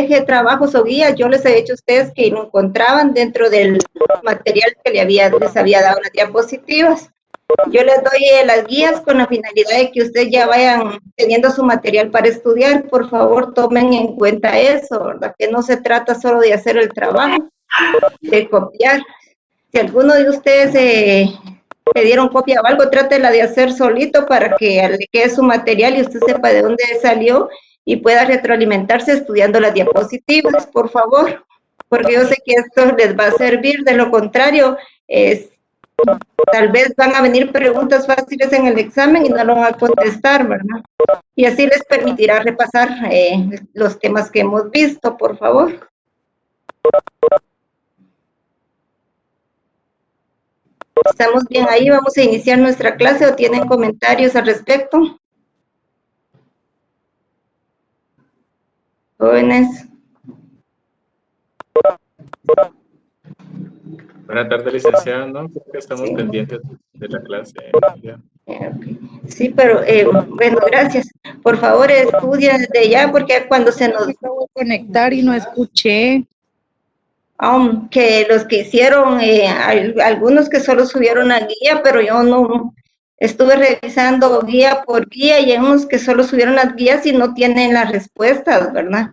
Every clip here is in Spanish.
deje trabajos o guías, yo les he dicho a ustedes que lo encontraban dentro del material que les había dado las diapositivas. Yo les doy las guías con la finalidad de que ustedes ya vayan teniendo su material para estudiar. Por favor, tomen en cuenta eso, ¿verdad? Que no se trata solo de hacer el trabajo, de copiar. Si alguno de ustedes le dieron copia o algo, trátela de hacer solito para que le quede su material y usted sepa de dónde salió y pueda retroalimentarse estudiando las diapositivas, por favor, porque yo sé que esto les va a servir. De lo contrario, tal vez van a venir preguntas fáciles en el examen y no lo van a contestar, ¿verdad? Y así les permitirá repasar los temas que hemos visto, por favor. ¿Estamos bien ahí? ¿Vamos a iniciar nuestra clase o tienen comentarios al respecto? Jóvenes. Buenas tardes, licenciada, ¿no? Creo que estamos pendientes de la clase. Sí, pero bueno, gracias. Por favor, estudia desde ya, porque cuando se nos... acabo de conectar y no escuché. Que los que hicieron, algunos que solo subieron la guía, pero yo no estuve revisando guía por guía y hay unos que solo subieron las guías y no tienen las respuestas, ¿verdad?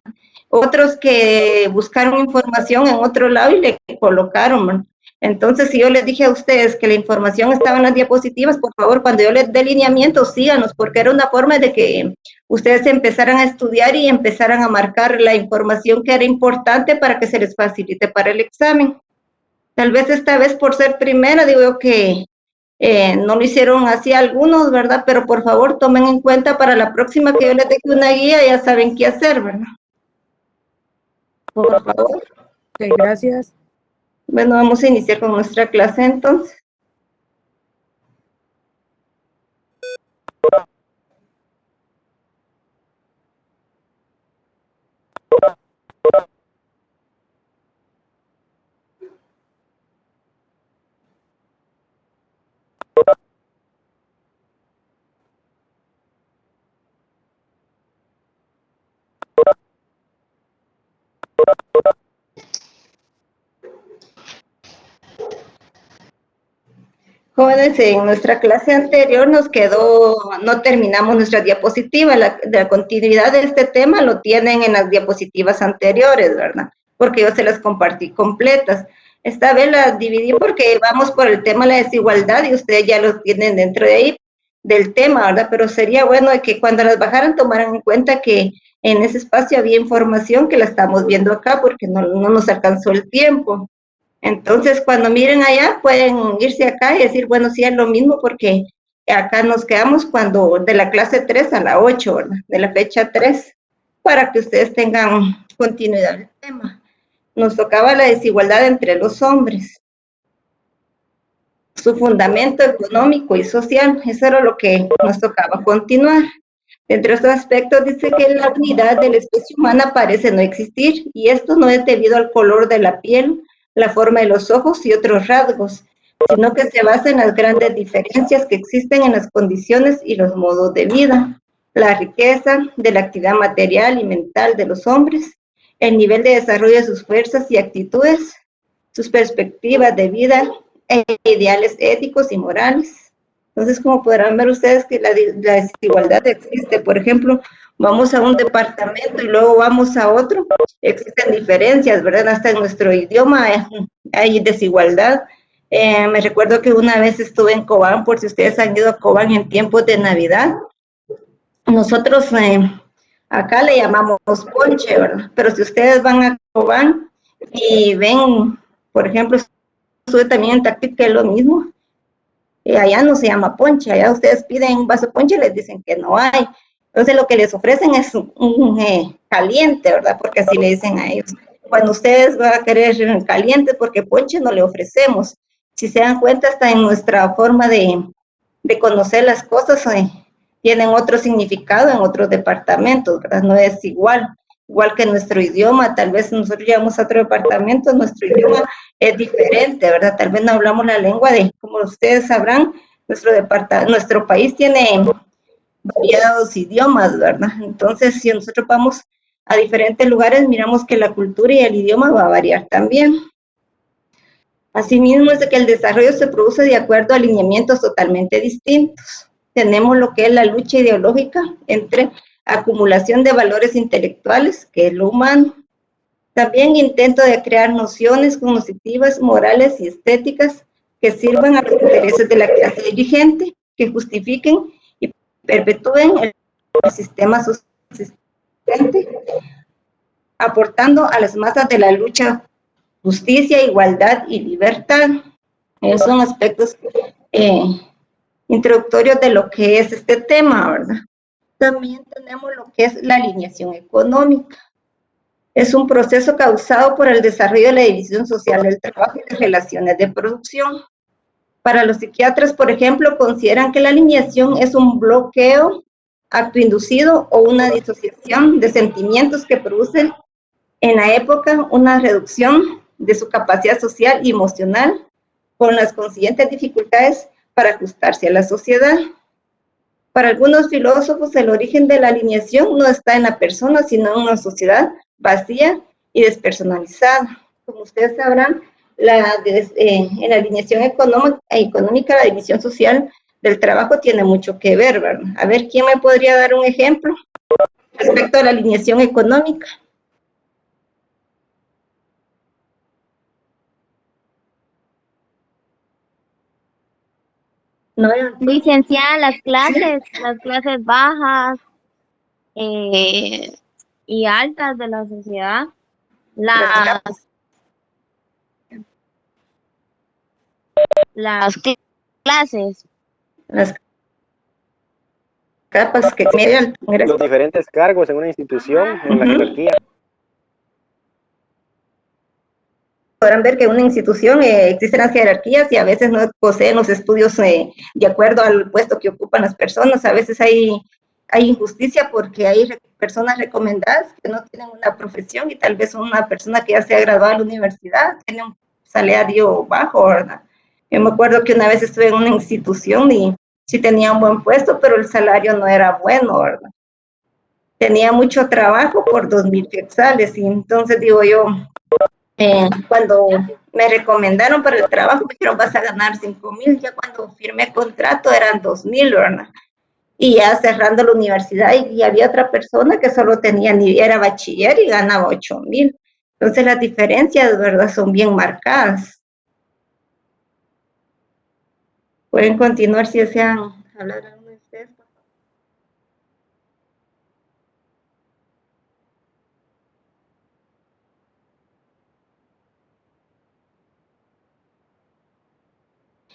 Otros que buscaron información en otro lado y le colocaron, ¿verdad? Entonces, si yo les dije a ustedes que la información estaba en las diapositivas, por favor, cuando yo les dé lineamiento, síganos, porque era una forma de que ustedes empezaran a estudiar y empezaran a marcar la información que era importante para que se les facilite para el examen. Tal vez esta vez por ser primera, digo yo que no lo hicieron así algunos, ¿verdad? Pero por favor tomen en cuenta para la próxima que yo les deje una guía, ya saben qué hacer, ¿verdad? Por favor. Ok, gracias. Bueno, vamos a iniciar con nuestra clase entonces. Jóvenes, en nuestra clase anterior no terminamos nuestra diapositiva. La continuidad de este tema lo tienen en las diapositivas anteriores, ¿verdad? Porque yo se las compartí completas. Esta vez las dividí porque vamos por el tema de la desigualdad y ustedes ya lo tienen dentro de ahí del tema, ¿verdad? Pero sería bueno que cuando las bajaran tomaran en cuenta que en ese espacio había información que la estamos viendo acá porque no nos alcanzó el tiempo. Entonces, cuando miren allá, pueden irse acá y decir, bueno, sí es lo mismo porque acá nos quedamos de la clase 3 a la 8, ¿verdad? De la fecha 3, para que ustedes tengan continuidad del tema. Nos tocaba la desigualdad entre los hombres, su fundamento económico y social, eso era lo que nos tocaba continuar. Entre estos aspectos dice que la unidad de la especie humana parece no existir, y esto no es debido al color de la piel, la forma de los ojos y otros rasgos, sino que se basa en las grandes diferencias que existen en las condiciones y los modos de vida, la riqueza de la actividad material y mental de los hombres, el nivel de desarrollo de sus fuerzas y actitudes, sus perspectivas de vida e ideales éticos y morales. Entonces, como podrán ver ustedes que la desigualdad existe. Por ejemplo, vamos a un departamento y luego vamos a otro, existen diferencias, ¿verdad? Hasta en nuestro idioma hay desigualdad. Me recuerdo que una vez estuve en Cobán, por si ustedes han ido a Cobán en tiempos de Navidad. Nosotros acá le llamamos ponche, ¿verdad? Pero si ustedes van a Cobán y ven, por ejemplo, estuve también en Tactic, que es lo mismo, allá no se llama ponche, allá ustedes piden un vaso de ponche y les dicen que no hay. Entonces lo que les ofrecen es un caliente, ¿verdad? Porque así le dicen a ellos. Cuando ustedes van a querer caliente, porque ponche no le ofrecemos. Si se dan cuenta, hasta en nuestra forma de conocer las cosas, tienen otro significado en otros departamentos, ¿verdad? No es igual que nuestro idioma. Tal vez nosotros llegamos a otro departamento, nuestro idioma es diferente, ¿verdad? Tal vez no hablamos la lengua como ustedes sabrán, nuestro país tiene variados idiomas, ¿verdad? Entonces, si nosotros vamos a diferentes lugares, miramos que la cultura y el idioma va a variar también. Asimismo, es de que el desarrollo se produce de acuerdo a alineamientos totalmente distintos. Tenemos lo que es la lucha ideológica entre acumulación de valores intelectuales, que es lo humano. También intento de crear nociones cognitivas, morales y estéticas que sirvan a los intereses de la clase dirigente, que justifiquen y perpetúen el sistema subsistente, aportando a las masas de la lucha justicia, igualdad y libertad. Esos son aspectos introductorios de lo que es este tema, ¿verdad? También tenemos lo que es la alineación económica. Es un proceso causado por el desarrollo de la división social del trabajo y de relaciones de producción. Para los psiquiatras, por ejemplo, consideran que la alineación es un bloqueo, acto inducido o una disociación de sentimientos que producen en la época una reducción de su capacidad social y emocional con las consiguientes dificultades para ajustarse a la sociedad. Para algunos filósofos, el origen de la alineación no está en la persona, sino en una sociedad vacía y despersonalizada. Como ustedes sabrán, en la alineación económica, la división social del trabajo tiene mucho que ver, ¿verdad? A ver, ¿quién me podría dar un ejemplo respecto a la alineación económica? No, Licenciada, las clases bajas y altas de la sociedad, las clases. las capas que median los diferentes cargos en una institución, en la jerarquía. Podrán ver que en una institución existen las jerarquías y a veces no poseen los estudios de acuerdo al puesto que ocupan las personas. A veces hay injusticia porque hay personas recomendadas que no tienen una profesión y tal vez una persona que ya se ha graduado de la universidad tiene un salario bajo, ¿verdad? Yo me acuerdo que una vez estuve en una institución y sí tenía un buen puesto, pero el salario no era bueno, ¿verdad? Tenía mucho trabajo por 2,000 quetzales y entonces digo yo, cuando me recomendaron para el trabajo, me dijeron, vas a ganar 5,000, ya cuando firmé contrato eran 2,000, ¿verdad? Y ya cerrando la universidad, y había otra persona que solo era bachiller y ganaba 8,000. Entonces las diferencias, ¿verdad?, son bien marcadas. Pueden continuar si desean hablar alguno de ustedes.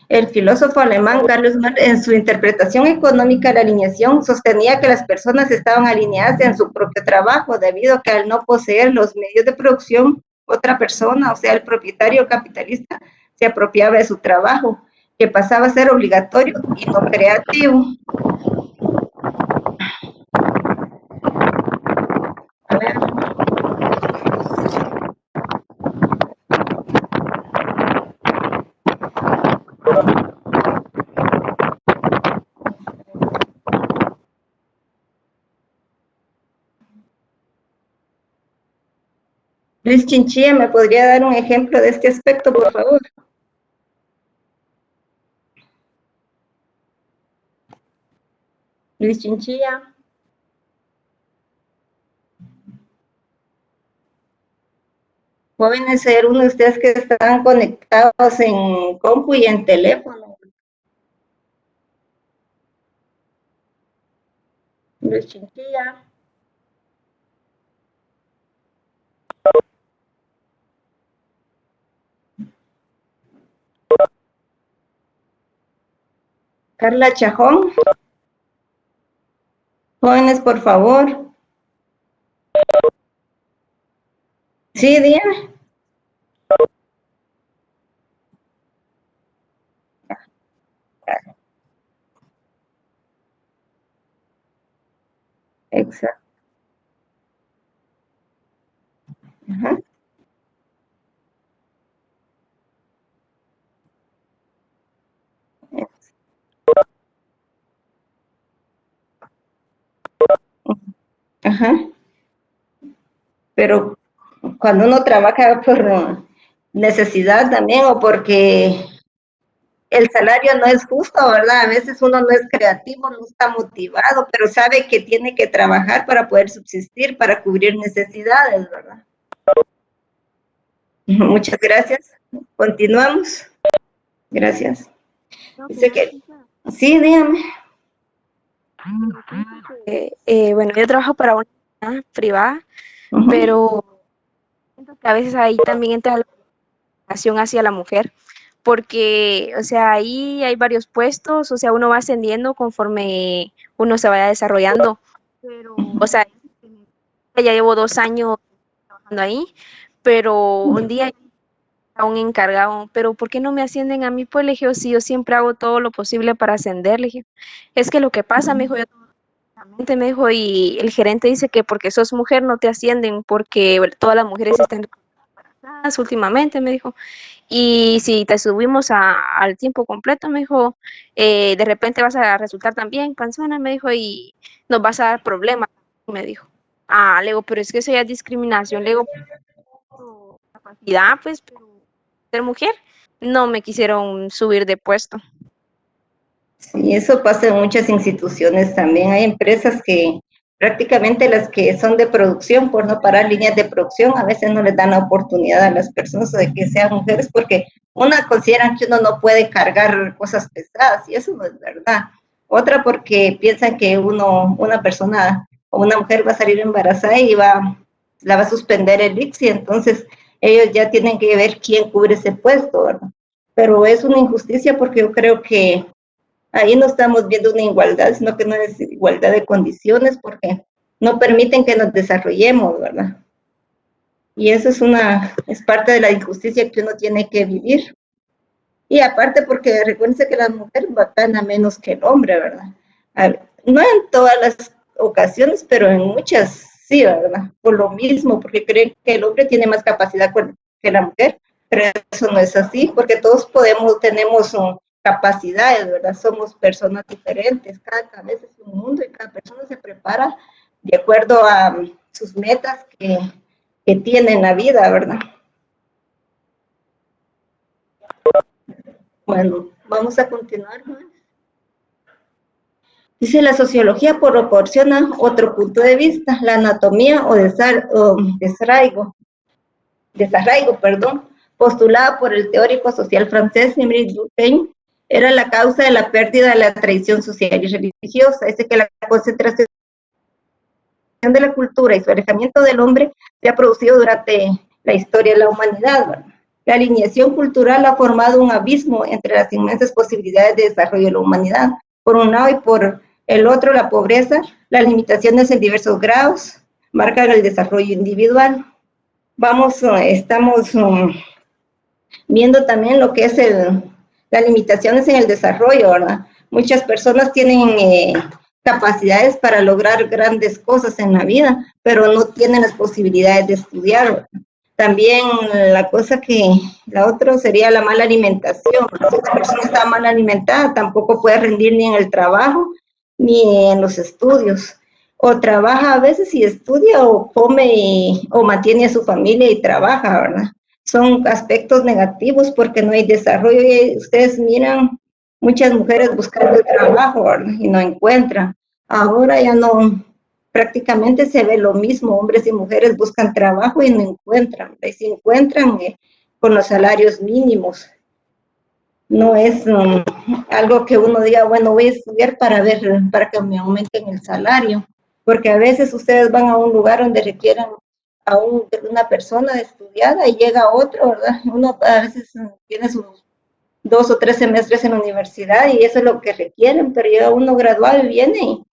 El filósofo alemán Carlos Marx, en su interpretación económica de la alineación, sostenía que las personas estaban alineadas en su propio trabajo, debido a que al no poseer los medios de producción, otra persona, o sea, el propietario capitalista, se apropiaba de su trabajo, que pasaba a ser obligatorio y no creativo. A ver. Luis Chinchilla, ¿me podría dar un ejemplo de este aspecto, por favor? Luis Chinchilla. Jóvenes, ser uno de ustedes que están conectados en compu y en teléfono. Luis Chinchilla. Carla Chajón. Jóvenes, por favor. Sí, dígame. Exacto. Ajá. Ajá. pero cuando uno trabaja por necesidad también o porque el salario no es justo, ¿verdad? A veces uno no es creativo, no está motivado, pero sabe que tiene que trabajar para poder subsistir, para cubrir necesidades, ¿verdad? Muchas gracias. Continuamos. Gracias. Dice que, sí, dígame. Bueno, yo trabajo para una empresa privada, pero siento que a veces ahí también entra la educación hacia la mujer, porque, o sea, ahí hay varios puestos, o sea, uno va ascendiendo conforme uno se vaya desarrollando, pero, o sea, ya llevo 2 años trabajando ahí, pero un día a un encargado, pero ¿por qué no me ascienden a mí? Pues le dije, si yo siempre hago todo lo posible para ascender, le dije, es que lo que pasa, me dijo, me dijo, y el gerente dice que porque sos mujer no te ascienden, porque todas las mujeres están embarazadas últimamente, me dijo, y si te subimos al tiempo completo, me dijo, de repente vas a resultar también panzona, me dijo, y nos vas a dar problemas, me dijo. Le digo, pero es que eso ya es discriminación, le digo, capacidad, pues, pero ser mujer, no me quisieron subir de puesto. Sí, eso pasa en muchas instituciones también. Hay empresas que prácticamente las que son de producción, por no parar líneas de producción, a veces no les dan la oportunidad a las personas de que sean mujeres porque una consideran que uno no puede cargar cosas pesadas y eso no es verdad. Otra porque piensan que una persona o una mujer va a salir embarazada y la va a suspender el ICSI, entonces ellos ya tienen que ver quién cubre ese puesto, ¿verdad? Pero es una injusticia porque yo creo que ahí no estamos viendo una igualdad, sino que no es igualdad de condiciones porque no permiten que nos desarrollemos, ¿verdad? Y eso es parte de la injusticia que uno tiene que vivir. Y aparte porque recuérdense que la mujer gana menos que el hombre, ¿verdad? No en todas las ocasiones, pero en muchas sí, ¿verdad? Por lo mismo, porque creen que el hombre tiene más capacidad que la mujer, pero eso no es así, porque todos tenemos capacidades, ¿verdad? Somos personas diferentes, cada cabeza es un mundo y cada persona se prepara de acuerdo a sus metas que tiene en la vida, ¿verdad? Bueno, vamos a continuar, ¿no? Dice, la sociología proporciona otro punto de vista, la anatomía o desarraigo, postulada por el teórico social francés Émile Durkheim, era la causa de la pérdida de la tradición social y religiosa. Dice que la concentración de la cultura y su alejamiento del hombre se ha producido durante la historia de la humanidad, ¿verdad? La alineación cultural ha formado un abismo entre las inmensas posibilidades de desarrollo de la humanidad, por un lado, y por el otro, la pobreza, las limitaciones en diversos grados, marcan el desarrollo individual. Estamos viendo también lo que es las limitaciones en el desarrollo, ¿verdad? Muchas personas tienen capacidades para lograr grandes cosas en la vida, pero no tienen las posibilidades de estudiar, ¿verdad? También la otra sería la mala alimentación. Si una persona está mal alimentada, tampoco puede rendir ni en el trabajo ni en los estudios. O trabaja a veces y estudia, o come o mantiene a su familia y trabaja, ¿verdad? Son aspectos negativos porque no hay desarrollo. Y ustedes miran muchas mujeres buscando trabajo, ¿verdad? Y no encuentran. Ahora ya no, prácticamente se ve lo mismo, hombres y mujeres buscan trabajo y no encuentran, y si encuentran con los salarios mínimos. No es algo que uno diga, bueno, voy a estudiar para que me aumenten el salario, porque a veces ustedes van a un lugar donde requieren a una persona estudiada y llega otro, ¿verdad? Uno a veces tiene sus 2 o 3 semestres en la universidad y eso es lo que requieren, pero llega uno graduado y viene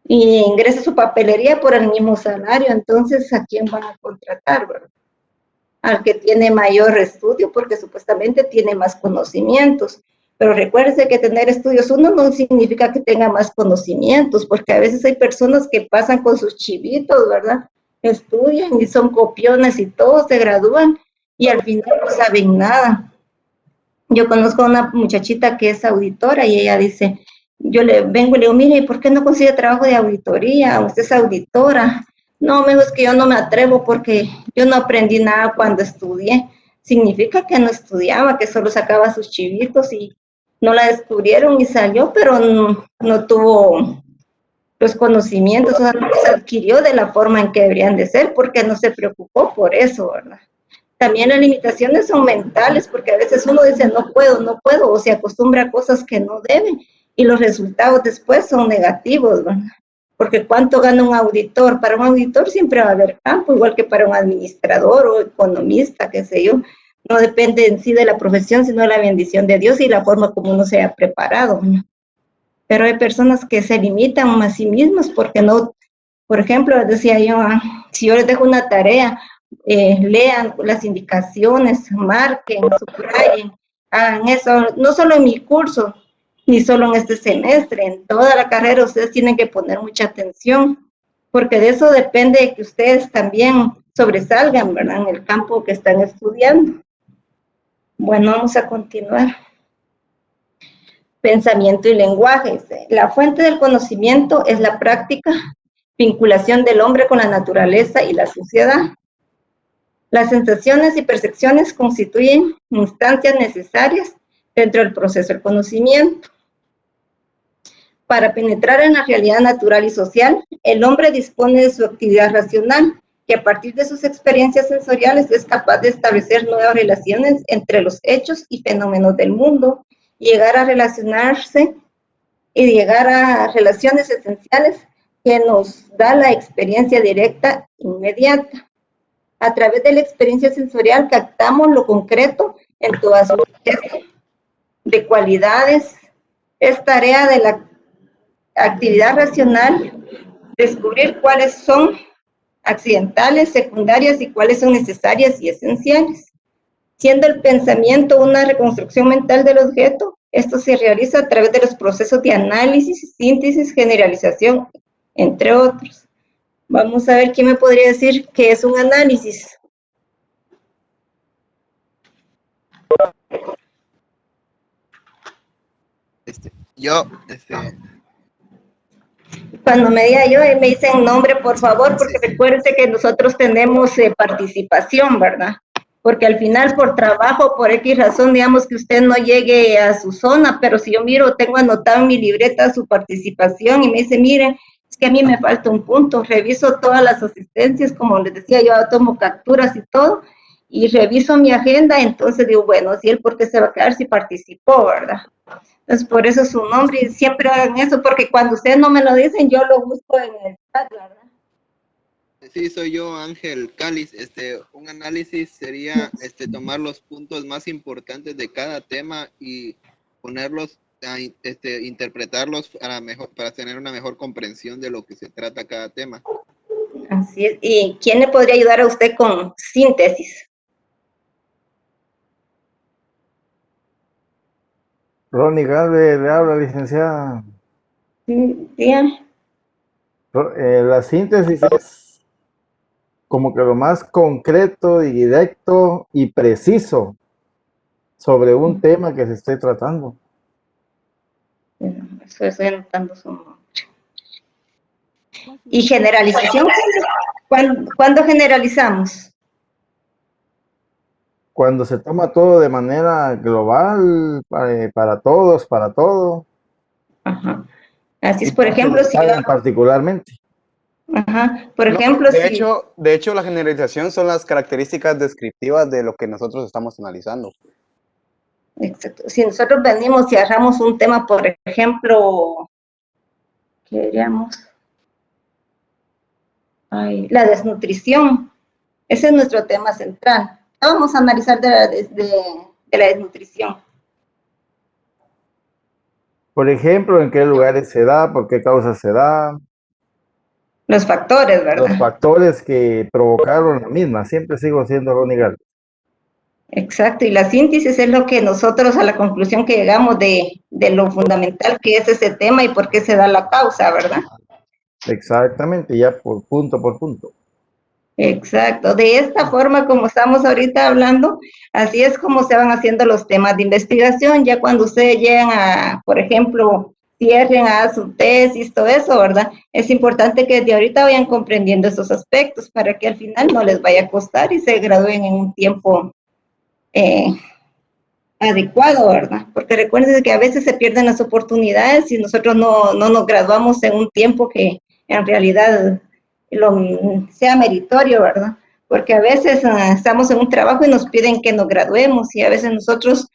y ingresa su papelería por el mismo salario, entonces ¿a quién van a contratar, verdad? Al que tiene mayor estudio, porque supuestamente tiene más conocimientos. Pero recuérdese que tener estudios uno no significa que tenga más conocimientos, porque a veces hay personas que pasan con sus chivitos, ¿verdad? Estudian y son copiones y todos se gradúan y al final no saben nada. Yo conozco a una muchachita que es auditora y ella dice, yo le vengo y le digo, mire, ¿por qué no consigue trabajo de auditoría? Usted es auditora. No, mejor es que yo no me atrevo porque yo no aprendí nada cuando estudié. Significa que no estudiaba, que solo sacaba sus chivitos y no la descubrieron y salió, pero no tuvo los conocimientos, o sea, no los adquirió de la forma en que deberían de ser, porque no se preocupó por eso, ¿verdad? También las limitaciones son mentales, porque a veces uno dice no puedo, o se acostumbra a cosas que no deben, y los resultados después son negativos, ¿verdad? Porque ¿cuánto gana un auditor? Para un auditor siempre va a haber campo, igual que para un administrador o economista, qué sé yo. No depende en sí de la profesión, sino de la bendición de Dios y la forma como uno se ha preparado, ¿no? Pero hay personas que se limitan a sí mismas porque no, por ejemplo, decía yo, si yo les dejo una tarea, lean las indicaciones, marquen, subrayen, hagan eso, no solo en mi curso, ni solo en este semestre, en toda la carrera ustedes tienen que poner mucha atención, porque de eso depende que ustedes también sobresalgan, ¿verdad?, en el campo que están estudiando. Bueno, vamos a continuar. Pensamiento y lenguaje. La fuente del conocimiento es la práctica, vinculación del hombre con la naturaleza y la sociedad. Las sensaciones y percepciones constituyen instancias necesarias dentro del proceso del conocimiento. Para penetrar en la realidad natural y social, el hombre dispone de su actividad racional, que a partir de sus experiencias sensoriales es capaz de establecer nuevas relaciones entre los hechos y fenómenos del mundo, llegar a relacionarse y llegar a relaciones esenciales que nos da la experiencia directa inmediata. A través de la experiencia sensorial captamos lo concreto en toda su riqueza de cualidades. Es tarea de la actividad racional descubrir cuáles son accidentales, secundarias y cuáles son necesarias y esenciales. Siendo el pensamiento una reconstrucción mental del objeto, esto se realiza a través de los procesos de análisis, síntesis, generalización, entre otros. Vamos a ver quién me podría decir qué es un análisis. Cuando me diga yo, me dicen nombre, por favor, porque recuérdense que nosotros tenemos participación, ¿verdad? Porque al final, por trabajo, por X razón, digamos que usted no llegue a su zona, pero si yo miro, tengo anotado en mi libreta su participación y me dice, miren, es que a mí me falta un punto, reviso todas las asistencias, como les decía, yo tomo capturas y todo, y reviso mi agenda, entonces digo, bueno, si él, ¿por qué se va a quedar si participó, verdad? Entonces, por eso su nombre, y siempre hagan eso, porque cuando ustedes no me lo dicen, yo lo busco en el chat, ¿verdad? Sí, soy yo, Ángel Cáliz. Un análisis sería tomar los puntos más importantes de cada tema y ponerlos, interpretarlos para tener una mejor comprensión de lo que se trata cada tema. Así es. ¿Y quién le podría ayudar a usted con síntesis? Ronnie Galvez le habla, licenciada. Sí, dígame. La síntesis es como que lo más concreto y directo y preciso sobre un tema que se esté tratando. Eso estoy anotando su nombre. ¿Y generalización? ¿Cuándo generalizamos? Cuando se toma todo de manera global, para todos, para todo. Ajá. Así es, por ejemplo, si yo... particularmente. Ajá. Por ejemplo, de hecho, la generalización son las características descriptivas de lo que nosotros estamos analizando. Exacto. Si nosotros venimos y agarramos un tema, por ejemplo, ¿qué diríamos? La desnutrición. Ese es nuestro tema central. Vamos a analizar de la desnutrición. Por ejemplo, ¿en qué lugares se da? ¿Por qué causas se da? Los factores, ¿verdad? Los factores que provocaron la misma. Siempre sigo siendo Ronnie Galvez. Exacto, y la síntesis es lo que nosotros, a la conclusión que llegamos de lo fundamental que es ese tema y por qué se da la causa, ¿verdad? Exactamente, ya por punto por punto. Exacto, de esta forma como estamos ahorita hablando, así es como se van haciendo los temas de investigación. Ya cuando ustedes llegan a, por ejemplo, cierren a su tesis, todo eso, ¿verdad? Es importante que desde ahorita vayan comprendiendo esos aspectos para que al final no les vaya a costar y se gradúen en un tiempo adecuado, ¿verdad? Porque recuerden que a veces se pierden las oportunidades y nosotros no nos graduamos en un tiempo que en realidad sea meritorio, ¿verdad? Porque a veces estamos en un trabajo y nos piden que nos graduemos y a veces nosotros,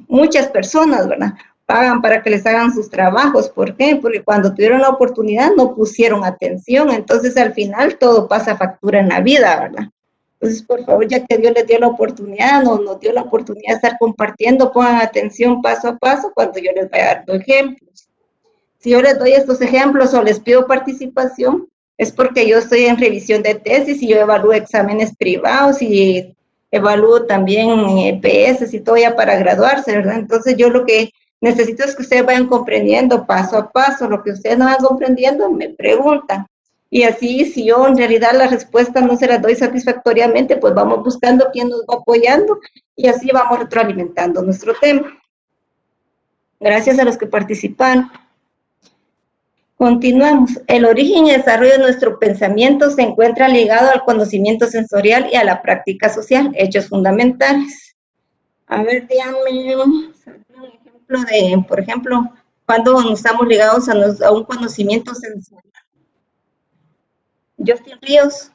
muchas personas, ¿verdad? Pagan para que les hagan sus trabajos. ¿Por qué? Porque cuando tuvieron la oportunidad no pusieron atención, entonces al final todo pasa factura en la vida, ¿verdad? Entonces, por favor, ya que Dios les dio la oportunidad, nos dio la oportunidad de estar compartiendo, pongan atención paso a paso cuando yo les vaya dando ejemplos. Si yo les doy estos ejemplos o les pido participación, es porque yo estoy en revisión de tesis y yo evalúo exámenes privados y evalúo también EPS y todo ya para graduarse, ¿verdad? Entonces, yo lo que necesito es que ustedes vayan comprendiendo paso a paso. Lo que ustedes no van comprendiendo, me preguntan. Y así, si yo en realidad la respuesta no se la doy satisfactoriamente, pues vamos buscando quién nos va apoyando y así vamos retroalimentando nuestro tema. Gracias a los que participaron. Continuamos. El origen y desarrollo de nuestro pensamiento se encuentra ligado al conocimiento sensorial y a la práctica social, hechos fundamentales. A ver, díganme un ejemplo de, por ejemplo, cuando estamos ligados a un conocimiento sensorial. Justin Ríos.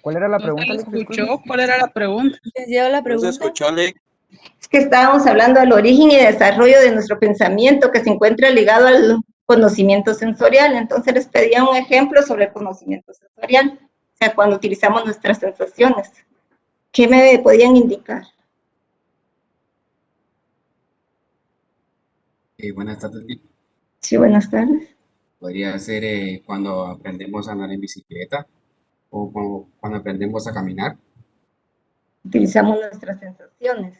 ¿Cuál era la ¿No pregunta? se le escuchó? ¿Cuál era la pregunta? la pregunta? ¿No se escuchó, Alex? Es que estábamos hablando del origen y desarrollo de nuestro pensamiento que se encuentra ligado al conocimiento sensorial. Entonces les pedía un ejemplo sobre el conocimiento sensorial, o sea, cuando utilizamos nuestras sensaciones. ¿Qué me podían indicar? Buenas tardes. Sí, buenas tardes. Podría ser cuando aprendemos a andar en bicicleta o cuando aprendemos a caminar. Utilizamos nuestras sensaciones.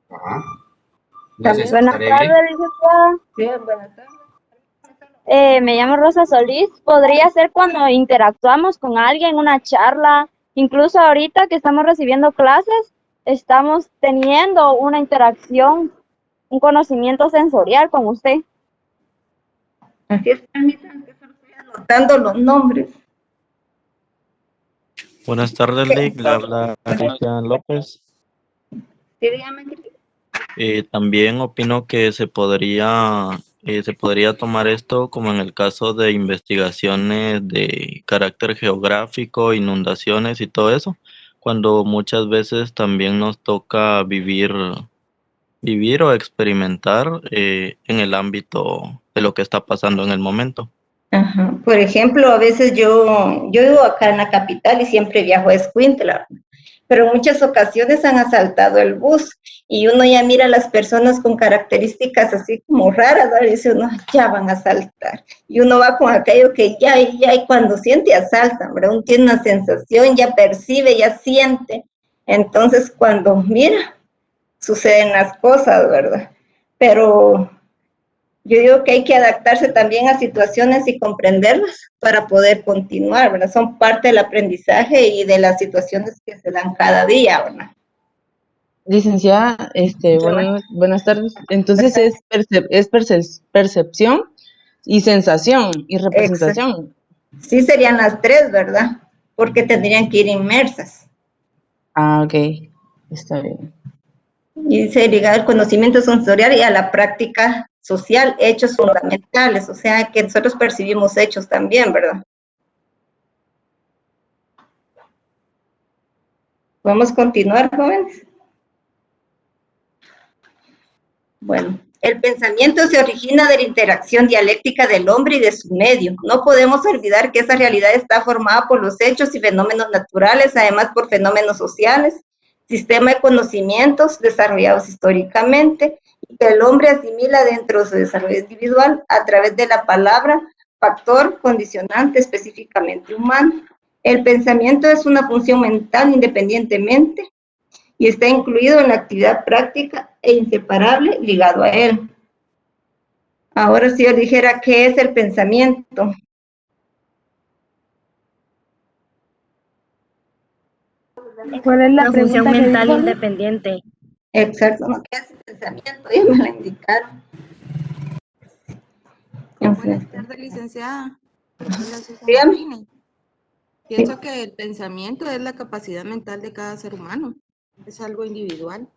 Ajá. No sé También. si Buenas estaré tardes, bien. licenciada. Sí, buenas tardes. Me llamo Rosa Solís. Podría ser cuando interactuamos con alguien en una charla, incluso ahorita que estamos recibiendo clases, estamos teniendo una interacción, un conocimiento sensorial con usted. Así es, permítanme que solo estoy anotando los nombres. Buenas tardes, Lick. Le habla Cristian López. Sí, dígame. También opino que se podría tomar esto como en el caso de investigaciones de carácter geográfico, inundaciones y todo eso, cuando muchas veces también nos toca vivir o experimentar en el ámbito de lo que está pasando en el momento. Ajá. Por ejemplo, a veces yo vivo acá en la capital y siempre viajo a Escuintla, pero en muchas ocasiones han asaltado el bus y uno ya mira a las personas con características así como raras, ¿no? Y dice uno, ya van a asaltar. Y uno va con aquello que ya, y cuando siente asaltan, ¿verdad? Uno tiene una sensación, ya percibe, ya siente. Entonces, cuando mira, suceden las cosas, ¿verdad? Pero yo digo que hay que adaptarse también a situaciones y comprenderlas para poder continuar, ¿verdad? Son parte del aprendizaje y de las situaciones que se dan cada día, ¿verdad? Licenciada, buenas tardes. Entonces es percepción y sensación y representación. Sí, serían las tres, ¿verdad? Porque tendrían que ir inmersas. Ah, ok. Está bien. Y se liga al conocimiento sensorial y a la práctica social, hechos fundamentales, o sea que nosotros percibimos hechos también, ¿verdad? ¿Podemos continuar, jóvenes? Bueno, el pensamiento se origina de la interacción dialéctica del hombre y de su medio. No podemos olvidar que esa realidad está formada por los hechos y fenómenos naturales, además por fenómenos sociales, sistema de conocimientos desarrollados históricamente, y que el hombre asimila dentro de su desarrollo individual a través de la palabra factor condicionante específicamente humano. El pensamiento es una función mental independientemente y está incluido en la actividad práctica e inseparable ligado a él. Ahora si yo dijera qué es el pensamiento. ¿Cuál es la Una función pregunta que mental dijo? independiente. Exacto, no, ¿qué es pensamiento? Ya me lo indicaron. Buenas tardes, licenciada. Hola, Susan Dígame. Martínez. Pienso que el pensamiento es la capacidad mental de cada ser humano. Es algo individual.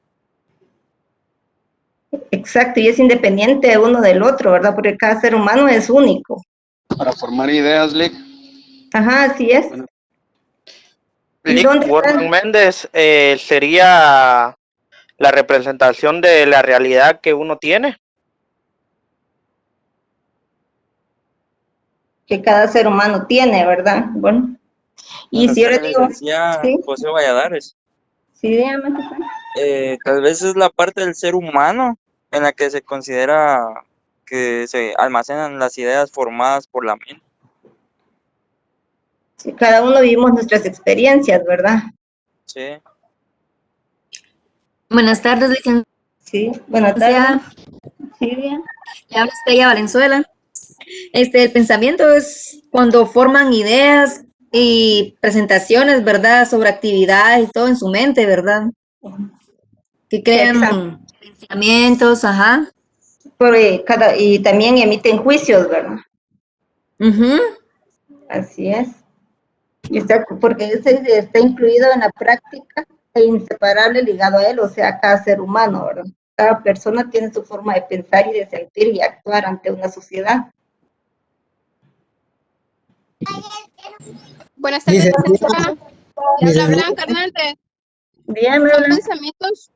Exacto, y es independiente de uno del otro, ¿verdad? Porque cada ser humano es único. Para formar ideas, Lick. Ajá, así es. Bueno. ¿Y Lick dónde Borman están? Méndez sería la representación de la realidad que uno tiene. Que cada ser humano tiene, ¿verdad? Bueno. Y si yo le digo, ¿sí? José Valladares. Sí, dígame, José. Tal vez es la parte del ser humano en la que se considera que se almacenan las ideas formadas por la mente. Sí, cada uno vivimos nuestras experiencias, ¿verdad? Sí. Buenas tardes, licenciada. Sí, buenas tardes. Sí, bien. Le habla Estella Valenzuela. El pensamiento es cuando forman ideas y presentaciones, ¿verdad? Sobre actividades y todo en su mente, ¿verdad? Que crean pensamientos, ajá. Y también emiten juicios, ¿verdad? Ujú. Así es. Porque ese está incluido en la práctica e inseparable ligado a él, o sea, cada ser humano, ¿verdad? Cada persona tiene su forma de pensar y de sentir y actuar ante una sociedad. Buenas tardes, licenciada. Le habla Blanca Hernández. Bien, Son pensamientos,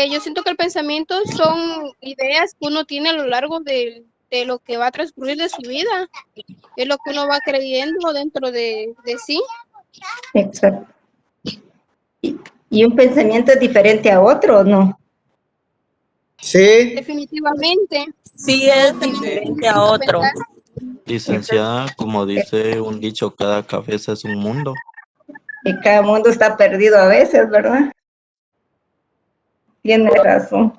yo siento que el pensamiento son ideas que uno tiene a lo largo de lo que va a transcurrir de su vida. Es lo que uno va creyendo dentro de sí. Exacto. ¿Y un pensamiento es diferente a otro o no? Sí. Definitivamente. Sí, es diferente a otro. Licenciada, como dice un dicho, cada cabeza es un mundo. Y cada mundo está perdido a veces, ¿verdad? Tiene razón.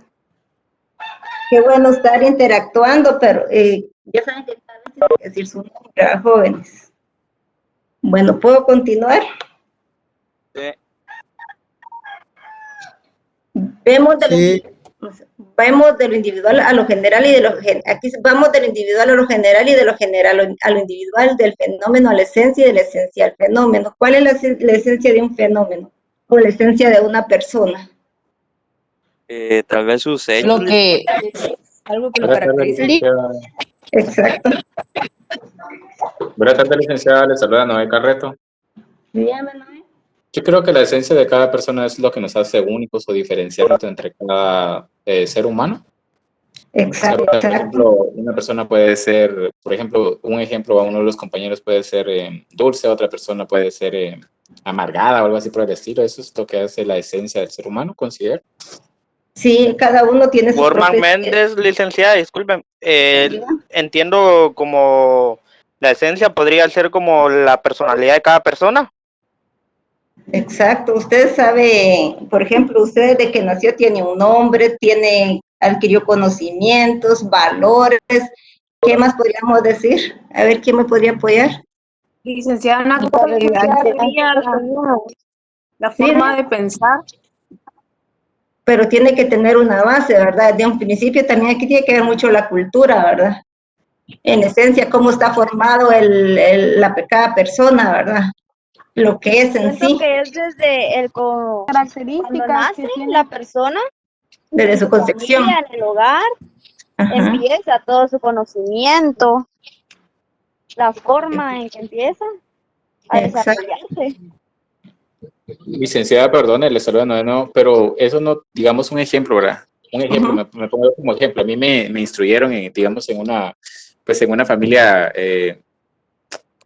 Qué bueno estar interactuando, pero ya saben que cada vez tiene que decir su nombre a jóvenes. Bueno, ¿puedo continuar? Sí. Vemos de lo individual a lo general y de lo aquí vamos de lo individual a lo general y de lo general a lo individual, del fenómeno a la esencia y de la esencia al fenómeno. ¿Cuál es la esencia de un fenómeno o la esencia de una persona? Tal vez sus hechos. Lo que algo que lo Buenas tardes, caracteriza. licenciada. Exacto. Buenas tardes, licenciada. Le saluda Noé Carreto. Dígame, Noé. Yo creo que la esencia de cada persona es lo que nos hace únicos o diferenciarnos entre cada ser humano. Exacto. O sea, por ejemplo, una persona puede ser, por ejemplo, un ejemplo a uno de los compañeros puede ser dulce, otra persona puede ser amargada o algo así por el estilo. Eso es lo que hace la esencia del ser humano, considero. Sí, cada uno tiene su Borman propia... Méndez, licenciada, disculpen. Entiendo como la esencia podría ser como la personalidad de cada persona. Exacto, usted sabe, por ejemplo, usted desde que nació tiene un nombre, adquirió conocimientos, valores. ¿Qué más podríamos decir? A ver, ¿quién me podría apoyar? Licenciada, una cualidad sería la forma de pensar. Pero tiene que tener una base, ¿verdad? De un principio también aquí tiene que ver mucho la cultura, ¿verdad? En esencia, cómo está formado cada persona, ¿verdad? Lo que es en Siento sí. que es desde características cuando nace la persona, Desde su concepción. familia, en el hogar, Ajá. empieza todo su conocimiento, la forma en que empieza a desarrollarse. Licenciada, perdone, le saluda Noé, no, pero eso no, digamos un ejemplo, ¿verdad? Un ejemplo, me pongo como ejemplo. A mí me instruyeron, digamos, en una familia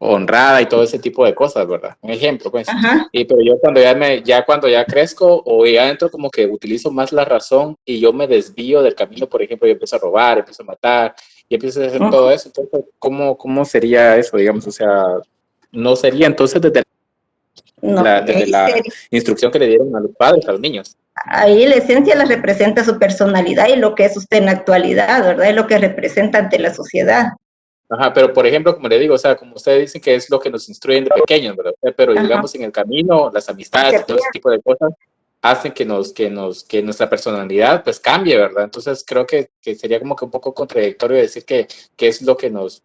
honrada y todo ese tipo de cosas, ¿verdad? Un ejemplo, pues. Ajá. Pero yo cuando ya crezco o ya entro como que utilizo más la razón y yo me desvío del camino, por ejemplo, yo empiezo a robar, empiezo a matar y empiezo a hacer todo eso. Entonces, ¿cómo sería eso, digamos? O sea, no sería entonces desde la instrucción que le dieron a los padres, a los niños. Ahí la esencia la representa su personalidad y lo que es usted en la actualidad, ¿verdad? Es lo que representa ante la sociedad. Ajá, pero por ejemplo, como le digo, o sea, como ustedes dicen que es lo que nos instruyen de pequeños, ¿verdad? Pero digamos en el camino, las amistades, todo ese tipo de cosas, hacen que nuestra personalidad pues cambie, ¿verdad? Entonces creo que sería como que un poco contradictorio decir que es lo que nos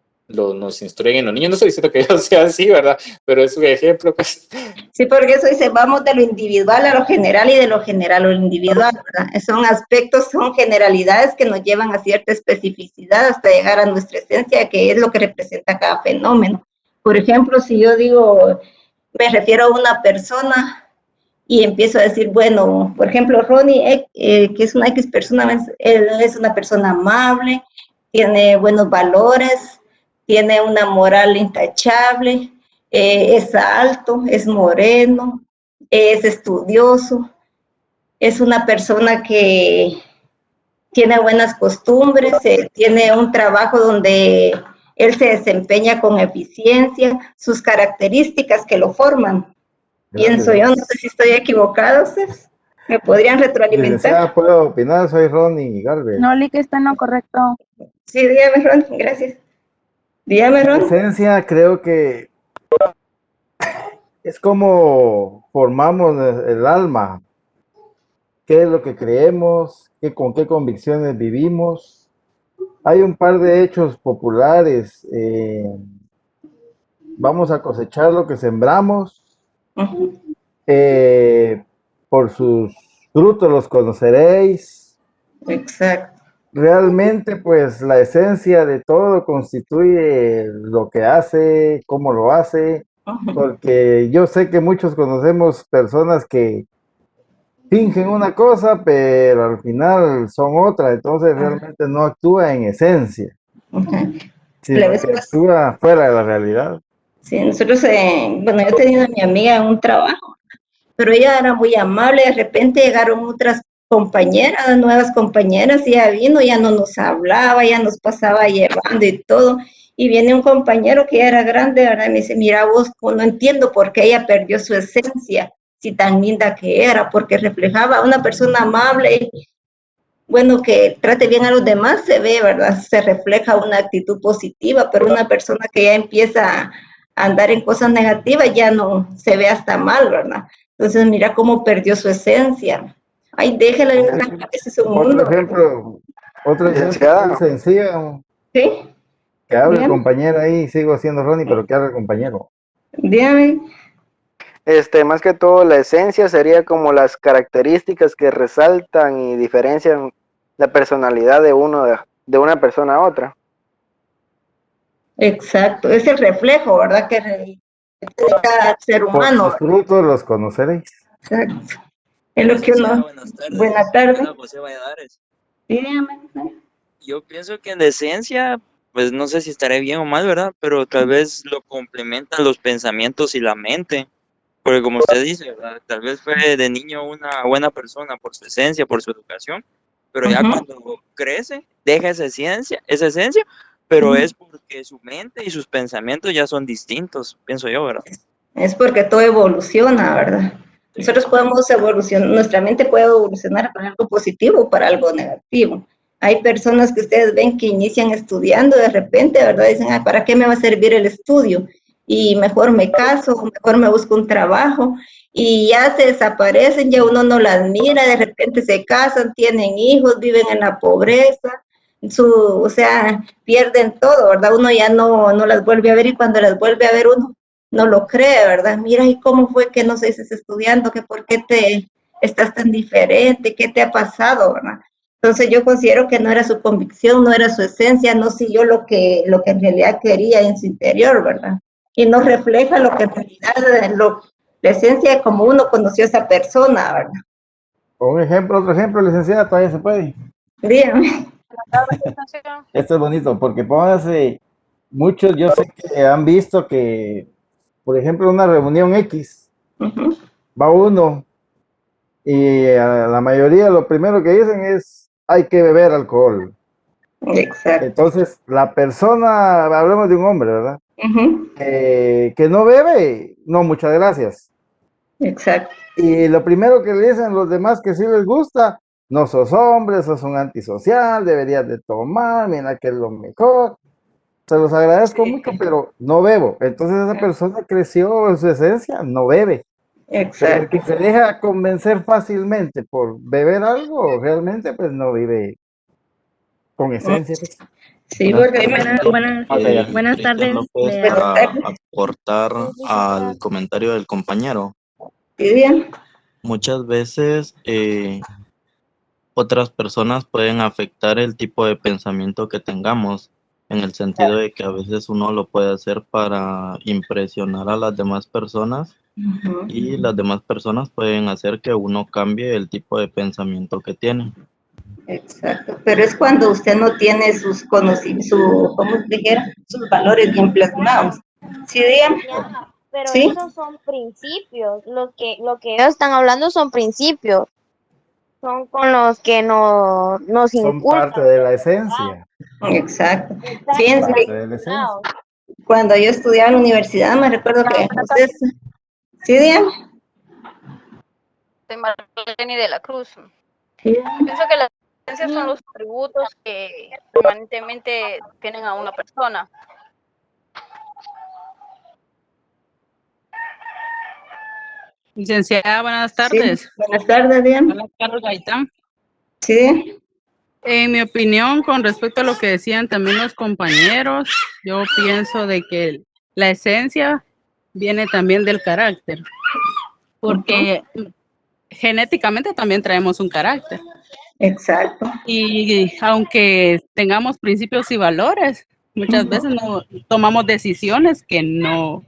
instruyen en los niños. No estoy diciendo que yo sea así, ¿verdad? Pero es un ejemplo, pues. Sí, porque eso dice, vamos de lo individual a lo general y de lo general a lo individual, ¿verdad? Son aspectos, son generalidades que nos llevan a cierta especificidad hasta llegar a nuestra esencia, que es lo que representa cada fenómeno. Por ejemplo, si yo digo, me refiero a una persona y empiezo a decir, bueno, por ejemplo, Ronnie, que es una X persona, él es una persona amable, tiene buenos valores, tiene una moral intachable, es alto, es moreno, es estudioso, es una persona que tiene buenas costumbres, tiene un trabajo donde él se desempeña con eficiencia, sus características que lo forman. Pienso yo, no sé si estoy equivocada, ¿ustedes me podrían retroalimentar? Licenciada, ¿puedo opinar? Soy Ronnie Galvez. No, Lick, está en lo correcto. Sí, dígame, Ron, gracias. Dígame, En Ron. esencia, creo que es como formamos el alma, qué es lo que creemos, con qué convicciones vivimos. Hay un par de hechos populares. Vamos a cosechar lo que sembramos. Por sus frutos los conoceréis. Exacto. Realmente, pues, la esencia de todo constituye lo que hace, cómo lo hace, porque yo sé que muchos conocemos personas que fingen una cosa, pero al final son otra, entonces realmente no actúa en esencia, sino que actúa fuera de la realidad. Sí, nosotros, bueno, yo tenía a mi amiga en un trabajo, pero ella era muy amable, de repente llegaron otras compañeras, nuevas compañeras, y ya vino, ya no nos hablaba, ya nos pasaba llevando y todo, y viene un compañero que ya era grande, ¿verdad? Y me dice, mira vos, no entiendo por qué ella perdió su esencia, si tan linda que era, porque reflejaba a una persona amable, bueno, que trate bien a los demás, se ve, ¿verdad? Se refleja una actitud positiva, pero una persona que ya empieza a andar en cosas negativas ya no se ve hasta mal, ¿verdad? Entonces, mira cómo perdió su esencia. Ay, déjela, ese es un mundo. Otro ejemplo muy sencillo. ¿Sí? Que hable el Dígame. compañero ahí, sigo siendo Ronnie, pero que hable el compañero. Dígame. Más que todo, la esencia sería como las características que resaltan y diferencian la personalidad de de una persona a otra. Exacto, es el reflejo, ¿verdad? Que de cada ser Por humano. sus frutos los conoceréis. Exacto. Es lo que uno... Buenas tardes. Hola, José Valladares. Dígame. Yo pienso que en la esencia, pues no sé si estaré bien o mal, ¿verdad? Pero tal vez lo complementan los pensamientos y la mente. Porque como usted dice, ¿verdad? Tal vez fue de niño una buena persona por su esencia, por su educación, pero ya cuando crece, deja esa esencia, pero es porque su mente y sus pensamientos ya son distintos, pienso yo, ¿verdad? Es porque todo evoluciona, ¿verdad? Nosotros podemos evolucionar, nuestra mente puede evolucionar para algo positivo o para algo negativo. Hay personas que ustedes ven que inician estudiando de repente, ¿verdad? Dicen, "Ay, ¿para qué me va a servir el estudio? Y mejor me caso, mejor me busco un trabajo", y ya se desaparecen, ya uno no las mira, de repente se casan, tienen hijos, viven en la pobreza, o sea, pierden todo, ¿verdad? Uno ya no las vuelve a ver, y cuando las vuelve a ver uno no lo cree, ¿verdad? Mira, ¿y cómo fue que no seguiste estudiando? ¿Que por qué te estás tan diferente? ¿Qué te ha pasado, verdad? Entonces yo considero que no era su convicción, no era su esencia, no siguió lo que en realidad quería en su interior, ¿verdad? Y no refleja lo que en realidad, la esencia de cómo uno conoció a esa persona, ¿verdad? Un ejemplo, otro ejemplo, licenciada, todavía se puede. Dígame. Esto es bonito, porque póngase, muchos yo sé que han visto que, por ejemplo, una reunión X, va uno y a la mayoría lo primero que dicen es, hay que beber alcohol. Exacto. Entonces, la persona, hablemos de un hombre, ¿verdad? Que no bebe, no, muchas gracias. Exacto. Y lo primero que le dicen los demás que sí les gusta, no sos hombre, sos un antisocial, deberías de tomar, mira que es lo mejor. Se los agradezco mucho, pero no bebo. Entonces esa persona creció en su esencia, no bebe. Pero el Exacto. que se deja convencer fácilmente por beber algo, realmente pues no vive con esencia. Pues. Sí, Buenas porque tardes. Buenas Cristian tardes. López buenas para tardes. aportar al comentario del compañero. Sí, bien. Muchas veces otras personas pueden afectar el tipo de pensamiento que tengamos, en el sentido de que a veces uno lo puede hacer para impresionar a las demás personas Ujú. y las demás personas pueden hacer que uno cambie el tipo de pensamiento que tiene. Exacto, pero es cuando usted no tiene sus conocimientos, ¿cómo se dijera? Sus valores bien plasmados. Sí, dígame. Ya, pero Sí, esos son principios. Lo que ellos están hablando son principios. Son con los que nos Son parte inculcan, de la ¿verdad? esencia. exacto. Exacto, Fíjense Parte que de la esencia. lados. cuando yo estudiaba en la universidad, me recuerdo que ustedes, sí, dígame. Soy Marlene de la Cruz. Sí. Yo pienso que las esencias son los atributos que permanentemente tienen a una persona. Licenciada, buenas Sí, tardes. buenas tardes, dígame. Hola, Carlos Gaitán. Sí, En mi opinión, con respecto a lo que decían también los compañeros, yo pienso de que la esencia viene también del carácter, porque genéticamente también traemos un carácter. exacto. Y aunque tengamos principios y valores, muchas veces no tomamos decisiones que no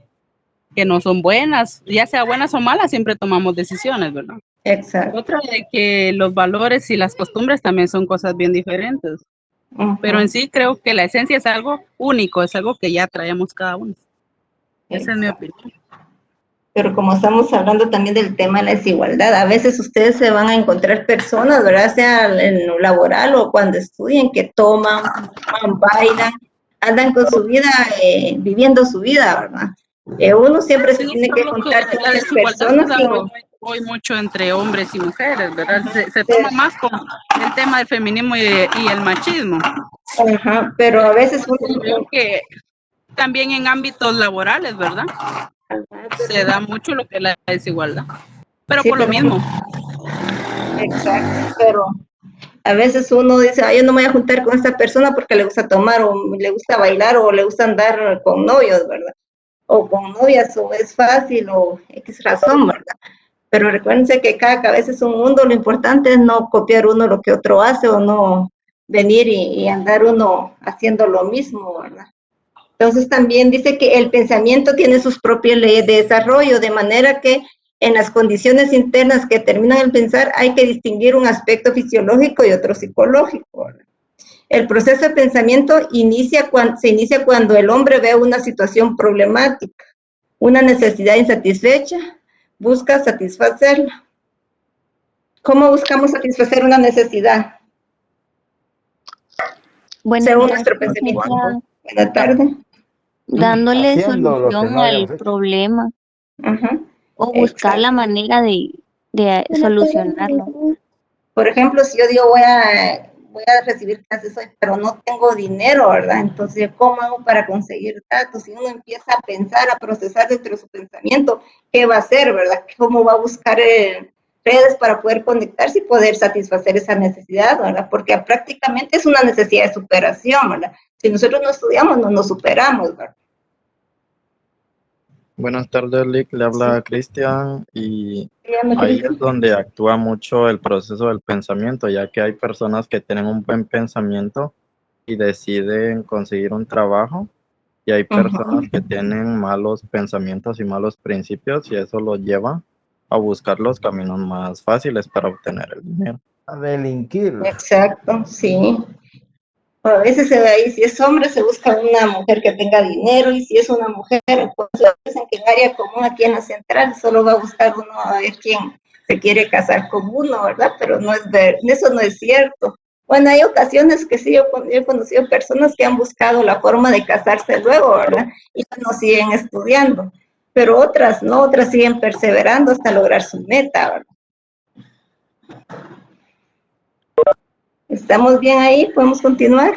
son buenas, ya sea buenas o malas, siempre tomamos decisiones, ¿verdad? Exacto. Otra de que los valores y las costumbres también son cosas bien diferentes, pero en sí creo que la esencia es algo único, es algo que ya traemos cada uno. Esa es mi opinión. Pero como estamos hablando también del tema de la desigualdad, a veces ustedes se van a encontrar personas, ¿verdad? Sea en lo laboral o cuando estudien, que toman, fuman, bailan, andan con su vida, viviendo su vida, ¿verdad? Uno siempre se Sí, tiene que solo que juntar con la esas desigualdad se personas da que... hoy mucho entre hombres y mujeres, ¿verdad? Se toma más con el tema del feminismo y el machismo. Ajá, pero a veces uno... Creo que también en ámbitos laborales, ¿verdad? Se da mucho lo que es la desigualdad, pero Sí, por lo pero... mismo. Exacto, pero a veces uno dice, ay, yo no me voy a juntar con esta persona porque le gusta tomar o le gusta bailar o le gusta andar con novios, ¿verdad? O con novias, o es fácil, o X razón, ¿verdad? Pero recuérdense que cada cabeza es un mundo, lo importante es no copiar uno lo que otro hace o no venir y andar uno haciendo lo mismo, ¿verdad? Entonces también dice que el pensamiento tiene sus propias leyes de desarrollo, de manera que en las condiciones internas que determinan el pensar hay que distinguir un aspecto fisiológico y otro psicológico, ¿verdad? El proceso de pensamiento se inicia cuando el hombre ve una situación problemática, una necesidad insatisfecha, busca satisfacerla. ¿Cómo buscamos satisfacer una necesidad? Según nuestro pensamiento. Buenas tardes. Dándole Haciendo lo que solución no al habíamos hecho. problema Ajá. o buscar la manera de solucionarlo. Por ejemplo, si yo digo voy a recibir clases hoy, pero no tengo dinero, ¿verdad? Entonces, ¿cómo hago para conseguir datos? Si uno empieza a pensar, a procesar dentro de su pensamiento, ¿qué va a hacer, verdad? ¿Cómo va a buscar redes para poder conectarse y poder satisfacer esa necesidad, ¿verdad? Porque prácticamente es una necesidad de superación, ¿verdad? Si nosotros no estudiamos, no nos superamos, ¿verdad? Buenas tardes, Lick. Le habla Cristian y Dígame, ahí Cristian. es donde actúa mucho el proceso del pensamiento, ya que hay personas que tienen un buen pensamiento y deciden conseguir un trabajo y hay personas que tienen malos pensamientos y malos principios y eso los lleva a buscar los caminos más fáciles para obtener el dinero. A delinquir. Exacto, sí. A veces se ve ahí, si es hombre se busca una mujer que tenga dinero y si es una mujer, pues dicen que en área común aquí en la central solo va a buscar uno a ver quién se quiere casar con uno, ¿verdad? Pero no es eso no es cierto. Bueno, hay ocasiones que sí, yo he conocido personas que han buscado la forma de casarse luego, ¿verdad? Y no siguen estudiando, pero otras no, otras siguen perseverando hasta lograr su meta, ¿verdad? ¿Estamos bien ahí? ¿Podemos continuar?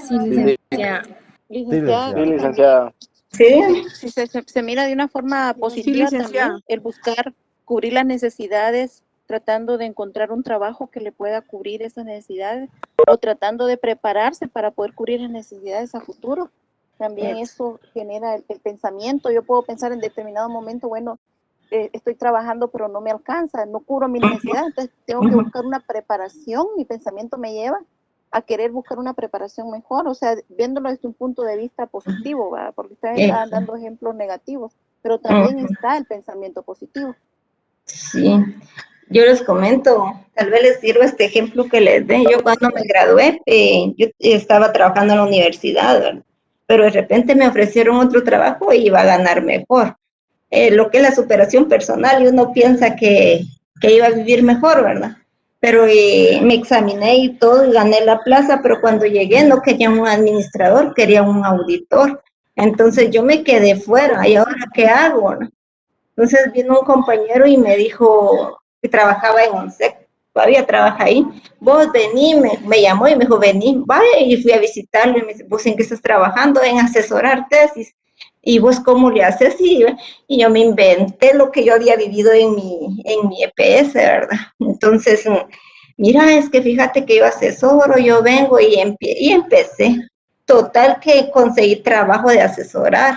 Sí, licenciada. Sí, licenciada. Si se mira de una forma positiva licenciada. también, el buscar cubrir las necesidades, tratando de encontrar un trabajo que le pueda cubrir esas necesidades, o tratando de prepararse para poder cubrir las necesidades a futuro. También eso genera el pensamiento. Yo puedo pensar en determinado momento, bueno, estoy trabajando pero no me alcanza, no cubro mis necesidades, entonces tengo que buscar una preparación. Mi pensamiento me lleva a querer buscar una preparación mejor, o sea, viéndolo desde un punto de vista positivo, ¿verdad? Porque ustedes estaban dando ejemplos negativos, pero también está el pensamiento positivo. Sí, yo les comento, tal vez les sirva este ejemplo que les dé. Yo cuando me gradué, yo estaba trabajando en la universidad, ¿verdad? Pero de repente me ofrecieron otro trabajo y iba a ganar mejor. Lo que es la superación personal, y uno piensa que iba a vivir mejor, ¿verdad? Pero me examiné y todo y gané la plaza, pero cuando llegué no quería un administrador, quería un auditor. Entonces yo me quedé fuera, ¿y ahora qué hago? ¿No? Entonces vino un compañero y me dijo que trabajaba en ONSEC, todavía trabaja ahí, vos vení, me llamó y me dijo, vení, vaya, y fui a visitarlo y me dice, vos en qué estás trabajando, en asesorar tesis, y vos cómo le haces, y yo me inventé lo que yo había vivido en mi EPS, ¿verdad? Entonces, mira, es que fíjate que yo asesoro, yo vengo y empecé, total que conseguí trabajo de asesorar.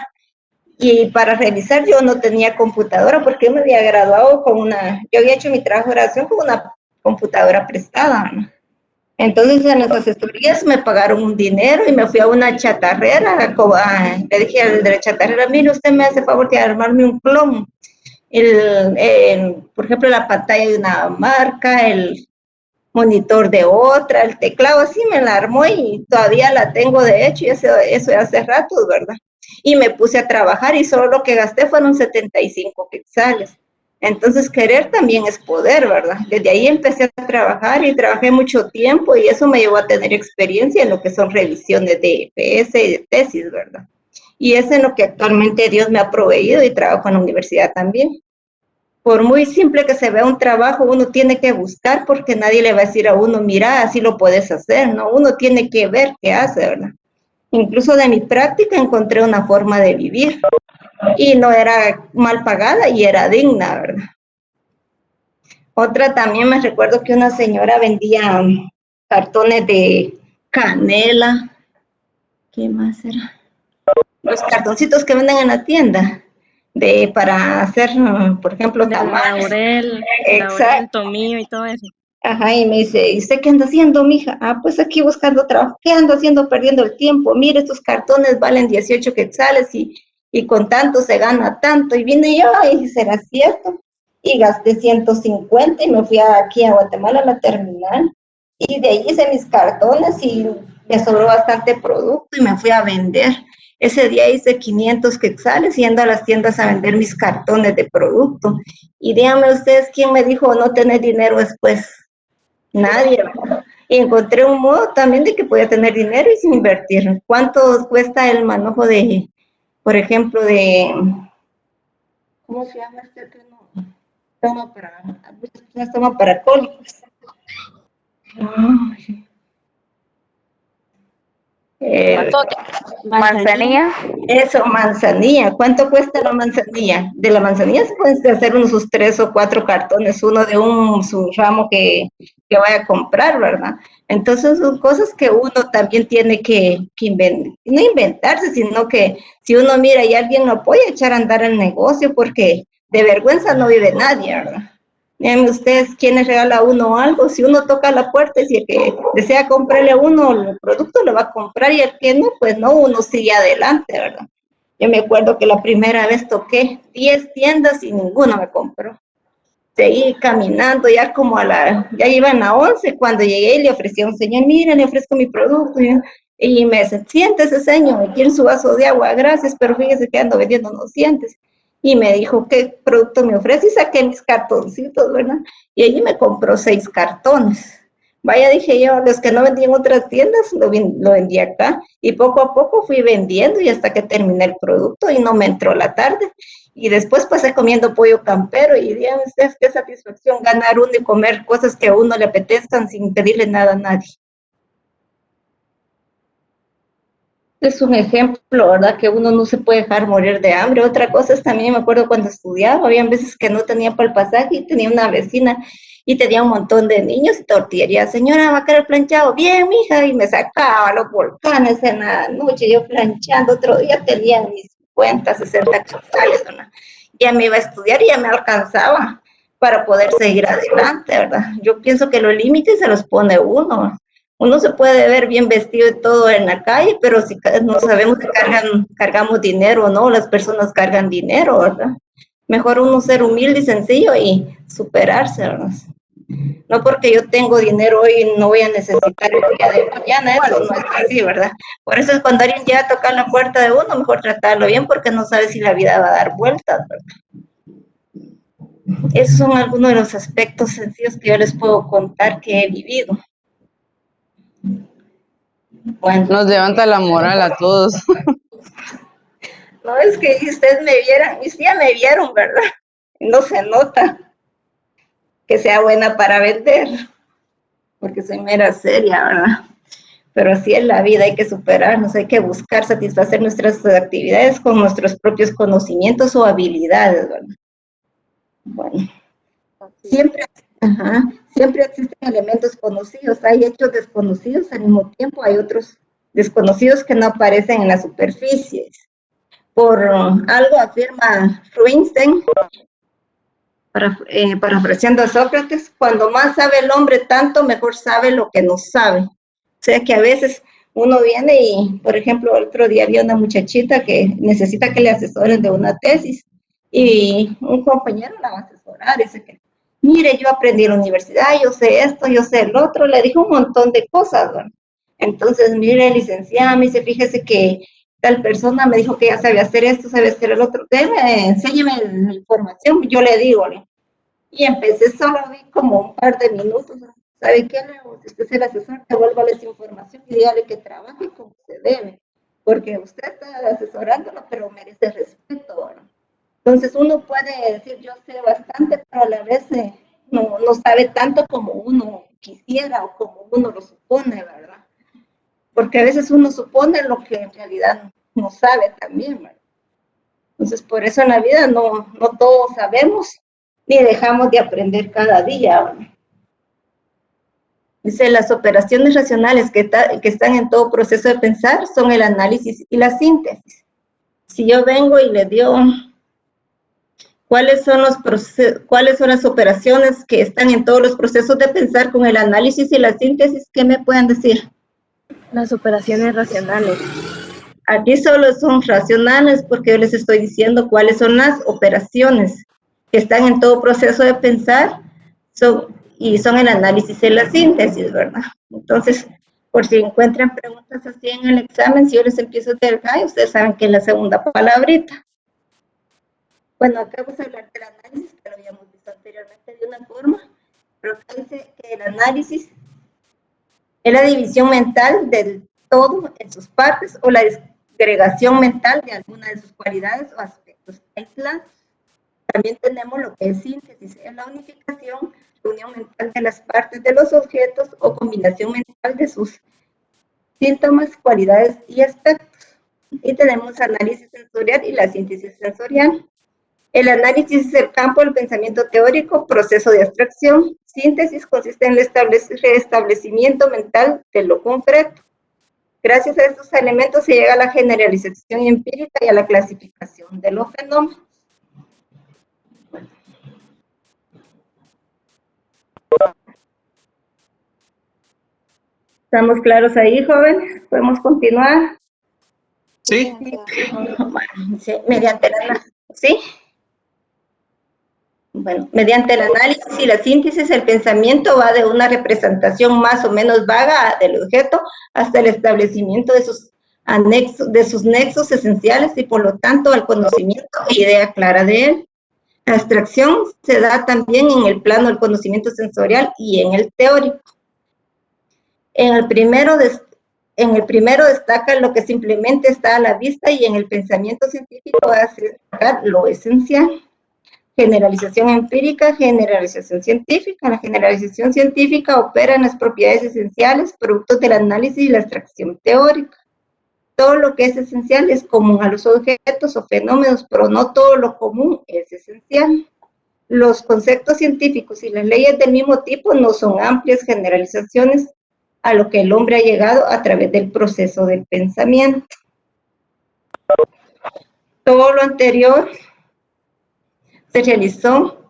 Y para revisar yo no tenía computadora porque yo me había graduado yo había hecho mi trabajo de graduación con una computadora prestada, ¿no? Entonces en las asesorías me pagaron un dinero y me fui a una chatarrera, le dije al de la chatarrera, mire, usted me hace favor de armarme un clon. Por ejemplo, la pantalla de una marca, el monitor de otra, el teclado, así me la armó y todavía la tengo de hecho, y eso ya hace rato, ¿verdad? Y me puse a trabajar y solo lo que gasté fueron 75 quetzales. Entonces querer también es poder, ¿verdad? Desde ahí empecé a trabajar y trabajé mucho tiempo y eso me llevó a tener experiencia en lo que son revisiones de EPS y de tesis, ¿verdad? Y es en lo que actualmente Dios me ha proveído y trabajo en la universidad también. Por muy simple que se vea un trabajo, uno tiene que buscar porque nadie le va a decir a uno, mira, así lo puedes hacer, ¿no? Uno tiene que ver qué hace, ¿verdad? Incluso de mi práctica encontré una forma de vivir y no era mal pagada y era digna, ¿verdad? Otra también me recuerdo que una señora vendía cartones de canela. ¿Qué más era? Los cartoncitos que venden en la tienda para hacer, por ejemplo, tamales. Laurel, tomillo y todo eso. Ajá, y me dice, ¿y usted qué anda haciendo, mija? Ah, pues aquí buscando trabajo. ¿Qué ando haciendo perdiendo el tiempo? Mire, estos cartones valen 18 quetzales y con tanto se gana tanto. Y vine yo y dije, ¿será cierto? Y gasté 150 y me fui aquí a Guatemala a la terminal. Y de ahí hice mis cartones y me sobró bastante producto y me fui a vender. Ese día hice 500 quetzales yendo a las tiendas a vender mis cartones de producto. Y díganme ustedes quién me dijo no tener dinero después. Nadie, ¿verdad? Y encontré un modo también de que podía tener dinero y sin invertir. ¿Cuánto cuesta el manojo de, por ejemplo, ¿cómo se llama este toma para cólicos? Manzanilla. Eso, manzanilla. ¿Cuánto cuesta la manzanilla? De la manzanilla se pueden hacer unos 3 o 4 cartones, uno de su ramo que vaya a comprar, ¿verdad? Entonces son cosas que uno también tiene que no inventarse, sino que si uno mira y alguien lo apoya, echar a andar el negocio, porque de vergüenza no vive nadie, ¿verdad? Miren ustedes, ¿quién les regala a uno algo? Si uno toca la puerta y si el que desea comprarle a uno el producto lo va a comprar y el que no, pues no, uno sigue adelante, ¿verdad? Yo me acuerdo que la primera vez toqué 10 tiendas y ninguno me compró. Seguí caminando ya ya iban a 11 cuando llegué y le ofrecí a un señor, mire, le ofrezco mi producto. Y me dice, siéntese señor, quiere su vaso de agua, gracias, pero fíjese que ando vendiendo, no siéntese. Y me dijo, ¿qué producto me ofrece? Y saqué mis cartoncitos, ¿verdad? Y allí me compró 6 cartones. Vaya, dije yo, los que no vendí en otras tiendas, lo vendí acá. Y poco a poco fui vendiendo y hasta que terminé el producto y no me entró la tarde. Y después pasé comiendo pollo campero y díganme ustedes qué satisfacción ganar uno y comer cosas que a uno le apetezcan sin pedirle nada a nadie. es un ejemplo, ¿verdad? Que uno no se puede dejar morir de hambre. Otra cosa es también, me acuerdo cuando estudiaba, habían veces que no tenía para el pasaje y tenía una vecina y tenía un montón de niños y tortillería. Señora, ¿va a querer planchado? Bien, mija, y me sacaba los volcanes en la noche, yo planchando. Otro día tenía mis 50, 60 quetzales, ¿no? Ya me iba a estudiar y ya me alcanzaba para poder seguir adelante, ¿verdad? Yo pienso que los límites se los pone uno. Uno se puede ver bien vestido y todo en la calle, pero si no sabemos si cargamos dinero o no, las personas cargan dinero, ¿verdad? Mejor uno ser humilde y sencillo y superarse, ¿verdad? No porque yo tengo dinero hoy no voy a necesitar el día de mañana, eso no es así, ¿verdad? Por eso es cuando alguien llega a tocar la puerta de uno, mejor tratarlo bien porque no sabe si la vida va a dar vueltas, ¿verdad? Esos son algunos de los aspectos sencillos que yo les puedo contar que he vivido. Bueno, Nos levanta la moral a todos. No, es que si ustedes me vieran, mis tías me vieron, ¿verdad? No se nota que sea buena para vender, porque soy mera seria, ¿verdad? Pero así es la vida, hay que superarnos, hay que buscar satisfacer nuestras actividades con nuestros propios conocimientos o habilidades, ¿verdad? Bueno, siempre existen elementos conocidos, hay hechos desconocidos, al mismo tiempo hay otros desconocidos que no aparecen en la superficie. Por algo afirma Rubinstein, parafraseando a Sócrates, cuando más sabe el hombre tanto, mejor sabe lo que no sabe. O sea que a veces uno viene y, por ejemplo, el otro día había una muchachita que necesita que le asesoren de una tesis y un compañero la va a asesorar, dice que, mire, yo aprendí en la universidad, yo sé esto, yo sé el otro, le dijo un montón de cosas, ¿no? Entonces, mire, licenciada, me dice, fíjese que tal persona me dijo que ya sabía hacer esto, sabía hacer el otro, enséñeme la información, yo le digo, ¿no? Y empecé, solo vi como un par de minutos, ¿no? ¿Sabe qué? Si usted es el asesor, devuélvale esa información y dígale que trabaje como se debe, porque usted está asesorándolo, pero merece respeto, ¿no? Entonces uno puede decir, yo sé bastante, pero a la vez no sabe tanto como uno quisiera o como uno lo supone, ¿verdad? Porque a veces uno supone lo que en realidad no sabe también, ¿verdad? Entonces, por eso en la vida no todos sabemos, ni dejamos de aprender cada día, ¿verdad? Dice, las operaciones racionales que están en todo proceso de pensar son el análisis y la síntesis. Si yo vengo y le digo, ¿cuáles son las operaciones que están en todos los procesos de pensar con el análisis y la síntesis? ¿Qué me pueden decir? Las operaciones racionales. Aquí solo son racionales porque yo les estoy diciendo cuáles son las operaciones que están en todo proceso de pensar y son el análisis y la síntesis, ¿verdad? Entonces, por si encuentran preguntas así en el examen, si yo les empiezo a decir, ustedes saben que es la segunda palabrita. Bueno, acá vamos a hablar del análisis, que lo habíamos visto anteriormente de una forma, pero acá dice que el análisis es la división mental del todo en sus partes o la disgregación mental de alguna de sus cualidades o aspectos aislados. También tenemos lo que es síntesis, es la unificación, la unión mental de las partes de los objetos o combinación mental de sus síntomas, cualidades y aspectos. Y tenemos análisis sensorial y la síntesis sensorial. El análisis es el campo del pensamiento teórico, proceso de abstracción. Síntesis consiste en el restablecimiento mental de lo concreto. Gracias a estos elementos se llega a la generalización empírica y a la clasificación de los fenómenos. ¿Estamos claros ahí, jóvenes? ¿Podemos continuar? Sí. Bueno, sí, mediante el análisis y la síntesis, el pensamiento va de una representación más o menos vaga del objeto hasta el establecimiento de sus nexos esenciales y por lo tanto al conocimiento e idea clara de él. La abstracción se da también en el plano del conocimiento sensorial y en el teórico. En el primero destaca lo que simplemente está a la vista y en el pensamiento científico hace destacar lo esencial. Generalización empírica, generalización científica. La generalización científica opera en las propiedades esenciales, productos del análisis y la abstracción teórica. todo lo que es esencial es común a los objetos o fenómenos, pero no todo lo común es esencial. Los conceptos científicos y las leyes del mismo tipo no son amplias generalizaciones a lo que el hombre ha llegado a través del proceso del pensamiento. Todo lo anterior se realizó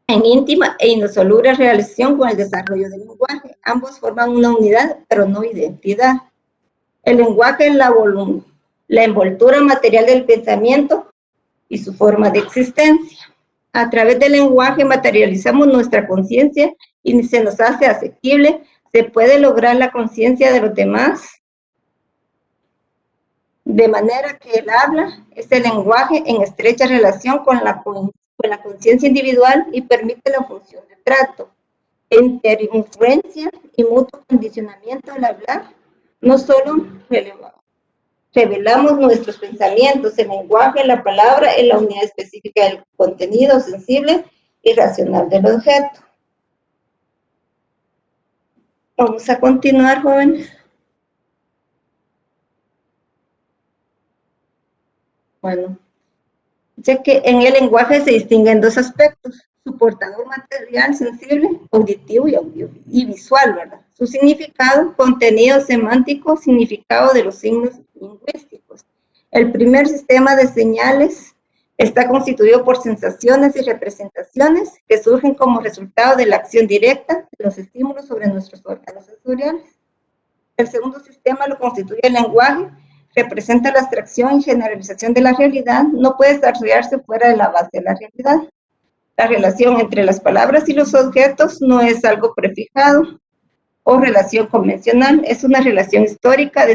en íntima e indisoluble relación con el desarrollo del lenguaje. Ambos forman una unidad, pero no identidad. El lenguaje es la envoltura material del pensamiento y su forma de existencia. A través del lenguaje materializamos nuestra conciencia y se nos hace asequible. Se puede lograr la conciencia de los demás, de manera que el habla es el lenguaje en estrecha relación con la conciencia individual y permite la función de trato. Interinfluencia y mutuo condicionamiento al hablar, no solo revelamos nuestros pensamientos, el lenguaje, la palabra es la unidad específica del contenido sensible y racional del objeto. Vamos a continuar, jóvenes. Bueno, ya que en el lenguaje se distinguen dos aspectos, su portador material, sensible, auditivo y visual, ¿verdad? Su significado, contenido semántico, significado de los signos lingüísticos. El primer sistema de señales está constituido por sensaciones y representaciones que surgen como resultado de la acción directa de los estímulos sobre nuestros órganos sensoriales. El segundo sistema lo constituye el lenguaje, representa la abstracción y generalización de la realidad, no puede desarrollarse fuera de la base de la realidad. La relación entre las palabras y los objetos no es algo prefijado o relación convencional, es una relación histórica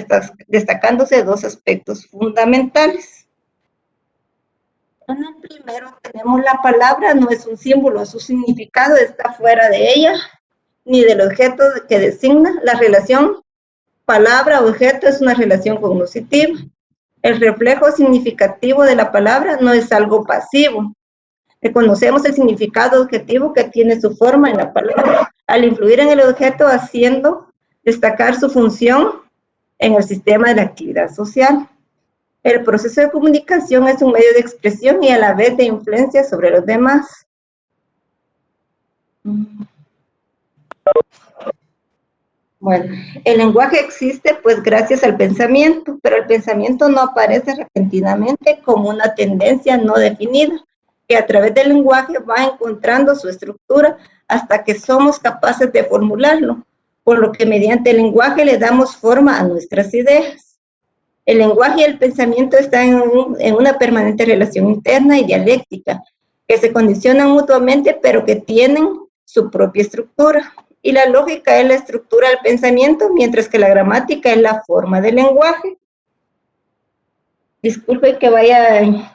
destacándose dos aspectos fundamentales. En el primero tenemos la palabra, no es un símbolo, su significado está fuera de ella, ni del objeto que designa. La relación palabra-objeto es una relación cognoscitiva. El reflejo significativo de la palabra no es algo pasivo. Reconocemos el significado objetivo que tiene su forma en la palabra, al influir en el objeto, haciendo destacar su función en el sistema de la actividad social. El proceso de comunicación es un medio de expresión y a la vez de influencia sobre los demás. Bueno, el lenguaje existe pues gracias al pensamiento, pero el pensamiento no aparece repentinamente como una tendencia no definida, que a través del lenguaje va encontrando su estructura hasta que somos capaces de formularlo, por lo que mediante el lenguaje le damos forma a nuestras ideas. El lenguaje y el pensamiento están en una permanente relación interna y dialéctica, que se condicionan mutuamente, pero que tienen su propia estructura. Y la lógica es la estructura del pensamiento, mientras que la gramática es la forma del lenguaje. Disculpe que vaya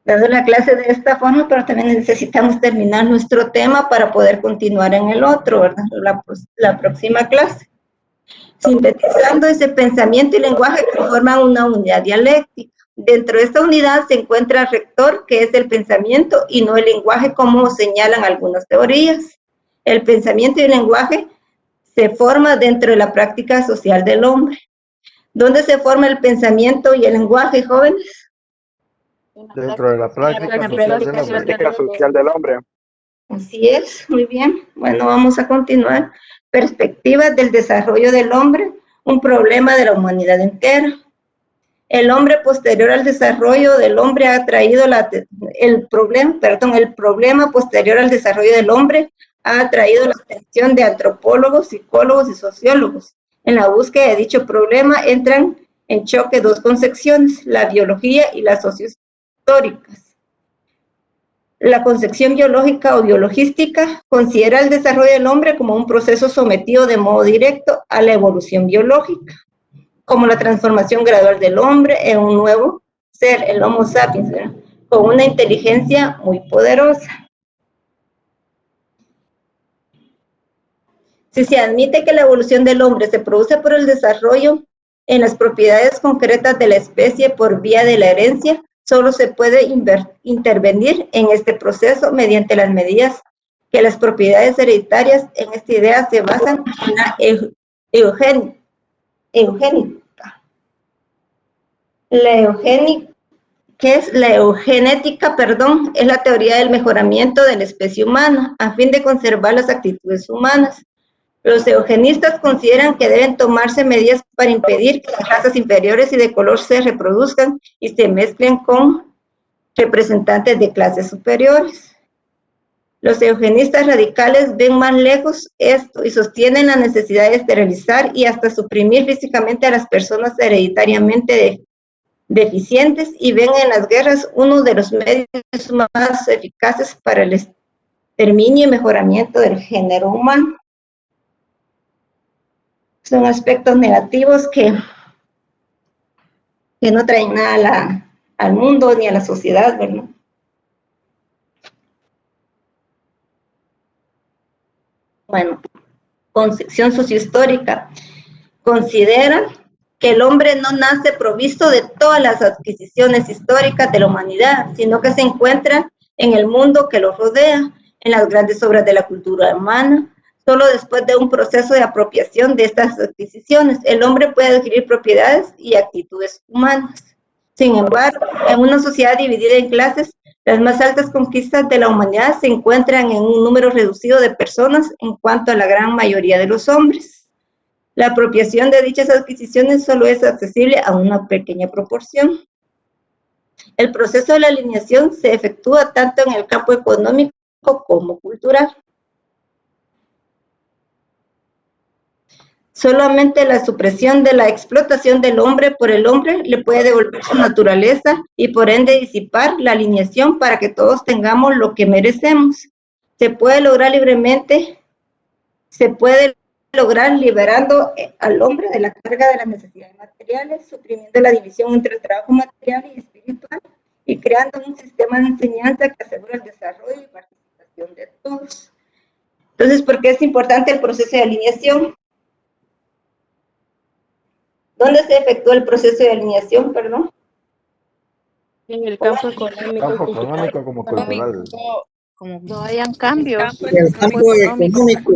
dando la clase de esta forma, pero también necesitamos terminar nuestro tema para poder continuar en el otro, ¿verdad? La próxima clase. Sintetizando ese pensamiento y lenguaje que forman una unidad dialéctica. Dentro de esta unidad se encuentra el rector, que es el pensamiento y no el lenguaje, como señalan algunas teorías. El pensamiento y el lenguaje se forman dentro de la práctica social del hombre. ¿Dónde se forma el pensamiento y el lenguaje, jóvenes? Dentro de la práctica social del hombre. Así es, muy bien. Bueno, vamos a continuar. Perspectivas del desarrollo del hombre, un problema de la humanidad entera. El hombre posterior al desarrollo del hombre ha traído el problema posterior al desarrollo del hombre ha atraído la atención de antropólogos, psicólogos y sociólogos. En la búsqueda de dicho problema entran en choque dos concepciones, la biología y las sociohistóricas. La concepción biológica o biologística considera el desarrollo del hombre como un proceso sometido de modo directo a la evolución biológica, como la transformación gradual del hombre en un nuevo ser, el Homo sapiens, ¿verdad? Con una inteligencia muy poderosa. Si se admite que la evolución del hombre se produce por el desarrollo en las propiedades concretas de la especie por vía de la herencia, solo se puede intervenir en este proceso mediante las medidas que las propiedades hereditarias en esta idea se basan en la ¿Qué es la eugenética? Perdón, es la teoría del mejoramiento de la especie humana a fin de conservar las actitudes humanas. Los eugenistas consideran que deben tomarse medidas para impedir que las razas inferiores y de color se reproduzcan y se mezclen con representantes de clases superiores. Los eugenistas radicales ven más lejos esto y sostienen la necesidad de esterilizar y hasta suprimir físicamente a las personas hereditariamente deficientes y ven en las guerras uno de los medios más eficaces para el exterminio y mejoramiento del género humano. Son aspectos negativos que no traen nada al mundo ni a la sociedad, ¿verdad? Bueno, concepción sociohistórica. Considera que el hombre no nace provisto de todas las adquisiciones históricas de la humanidad, sino que se encuentra en el mundo que lo rodea, en las grandes obras de la cultura humana. Solo después de un proceso de apropiación de estas adquisiciones, el hombre puede adquirir propiedades y actitudes humanas. Sin embargo, en una sociedad dividida en clases, las más altas conquistas de la humanidad se encuentran en un número reducido de personas en cuanto a la gran mayoría de los hombres. La apropiación de dichas adquisiciones solo es accesible a una pequeña proporción. El proceso de la alineación se efectúa tanto en el campo económico como cultural. Solamente la supresión de la explotación del hombre por el hombre le puede devolver su naturaleza y por ende disipar la alineación para que todos tengamos lo que merecemos. Se puede lograr liberando al hombre de la carga de las necesidades materiales, suprimiendo la división entre el trabajo material y espiritual y creando un sistema de enseñanza que asegura el desarrollo y participación de todos. Entonces, ¿por qué es importante el proceso de alineación? ¿Dónde se efectúa el proceso de alineación, perdón? En el campo económico, Campo económico como cultural. No hayan cambios En el campo económico.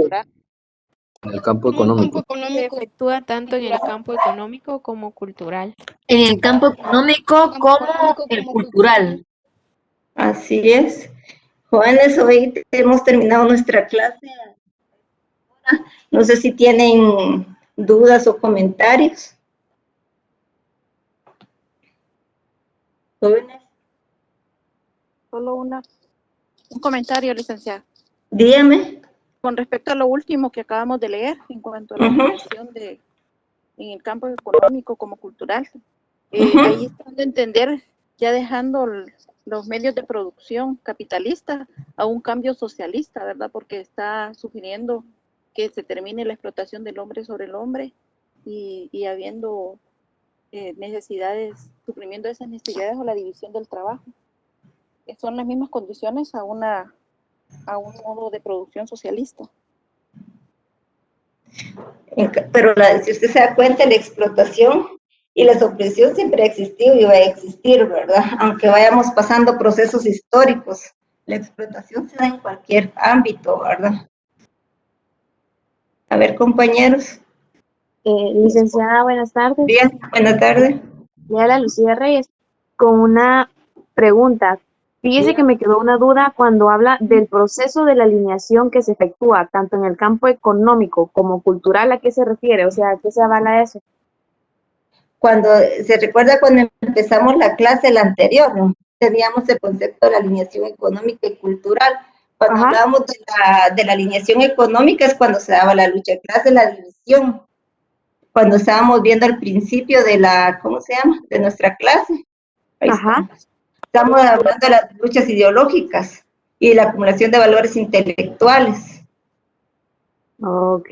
En el campo económico. se efectúa tanto en el campo económico como cultural. En el campo económico como el cultural. Así es. Jóvenes, hoy hemos terminado nuestra clase. No sé si tienen dudas o comentarios. Jóvenes. Solo un comentario, licenciada. Dígame. Con respecto a lo último que acabamos de leer, en cuanto a la alineación en el campo económico como cultural, ahí está dando a entender, ya dejando los medios de producción capitalistas a un cambio socialista, ¿verdad? Porque está sugiriendo que se termine la explotación del hombre sobre el hombre y habiendo necesidades, suprimiendo esas necesidades o la división del trabajo. Son las mismas condiciones a un modo de producción socialista. Pero si usted se da cuenta, la explotación y la supresión siempre ha existido y va a existir, ¿verdad? Aunque vayamos pasando procesos históricos, la explotación se da en cualquier ámbito, ¿verdad? A ver, compañeros. Licenciada, buenas tardes. Bien, buenas tardes. Le habla Lucía Reyes con una pregunta. Fíjese que me quedó una duda cuando habla del proceso de la alineación que se efectúa tanto en el campo económico como cultural. ¿A qué se refiere? O sea, ¿a qué se avala eso? Cuando se recuerda cuando empezamos la clase la anterior, ¿no? Teníamos el concepto de la alineación económica y cultural. Cuando hablábamos de la alineación económica es cuando se daba la lucha de clase, la división. Cuando estábamos viendo al principio de la, ¿cómo se llama? De nuestra clase. Ahí estamos hablando de las luchas ideológicas y de la acumulación de valores intelectuales. Ok.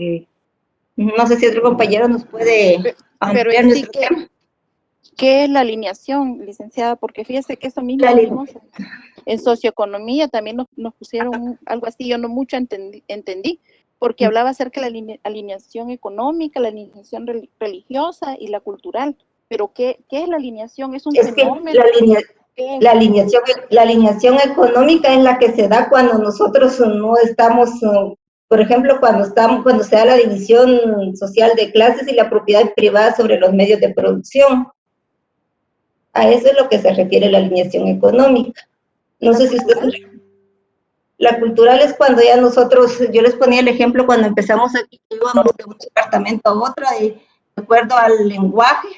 No sé si otro compañero nos puede ampliar nuestro tema. ¿Qué es la alineación, licenciada? Porque fíjese que eso mismo vimos en socioeconomía, también nos pusieron algo así, yo no mucho entendí, porque hablaba acerca de la alineación económica, la alineación religiosa y la cultural. Pero ¿qué es la alineación? ¿Es un fenómeno? La alineación económica es la que se da cuando nosotros no estamos, por ejemplo, cuando se da la división social de clases y la propiedad privada sobre los medios de producción. A eso es lo que se refiere la alineación económica. No sé si usted... La cultural es cuando ya nosotros, yo les ponía el ejemplo cuando empezamos aquí, íbamos de un departamento a otro, de acuerdo al lenguaje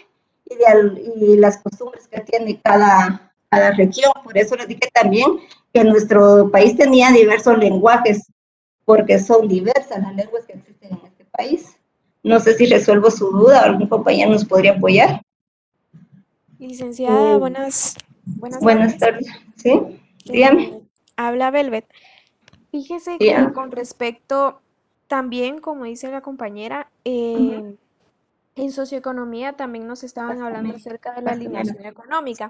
y las costumbres que tiene cada región. Por eso les dije también que nuestro país tenía diversos lenguajes, porque son diversas las lenguas que existen en este país. No sé si resuelvo su duda, algún compañero nos podría apoyar. Licenciada, buenas Buenas tardes. ¿Sí? Dígame. Habla Velvet. Fíjese que con respecto, también, como dice la compañera, en socioeconomía también nos estaban hablando acerca de la alineación económica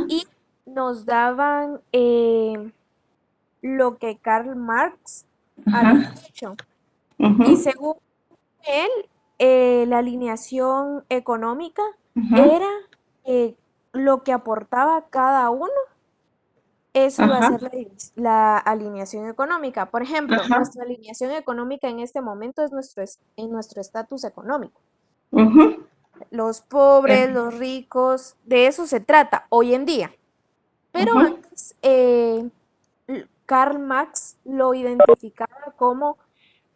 y nos daban lo que Karl Marx había dicho. Y según él, la alineación económica era lo que aportaba cada uno. Eso iba a ser la alineación económica. Por ejemplo, nuestra alineación económica en este momento es nuestro estatus económico. Los pobres, los ricos, de eso se trata hoy en día. Pero antes, Karl Marx lo identificaba como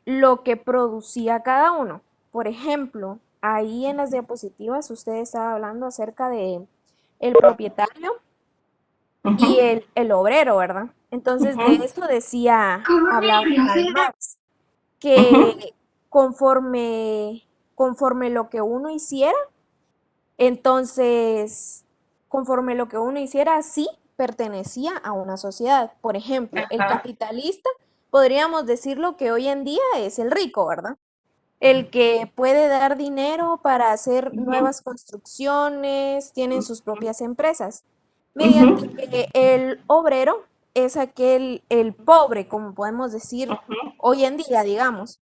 lo que producía cada uno. Por ejemplo, ahí en las diapositivas usted estaba hablando acerca de el propietario y el obrero, ¿verdad? Entonces, de eso hablaba Karl Marx, que conforme lo que uno hiciera, entonces, conforme lo que uno hiciera, sí pertenecía a una sociedad. Por ejemplo, el capitalista, podríamos decirlo que hoy en día es el rico, ¿verdad? El que puede dar dinero para hacer nuevas construcciones, tienen sus propias empresas. Mediante que el obrero es el pobre, como podemos decir hoy en día, digamos,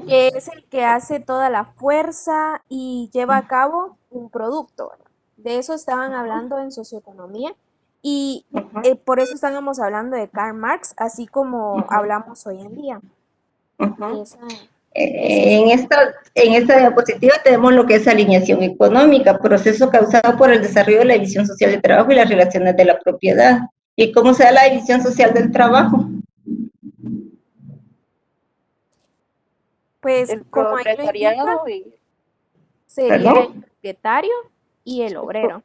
que es el que hace toda la fuerza y lleva a cabo un producto, ¿verdad? De eso estaban hablando en socioeconomía y por eso estábamos hablando de Karl Marx, así como hablamos hoy en día. En esta diapositiva tenemos lo que es alineación económica, proceso causado por el desarrollo de la división social del trabajo y las relaciones de la propiedad. ¿Y cómo se da la división social del trabajo? Pues el como ahí lo proletariado indica, sería el propietario y el obrero.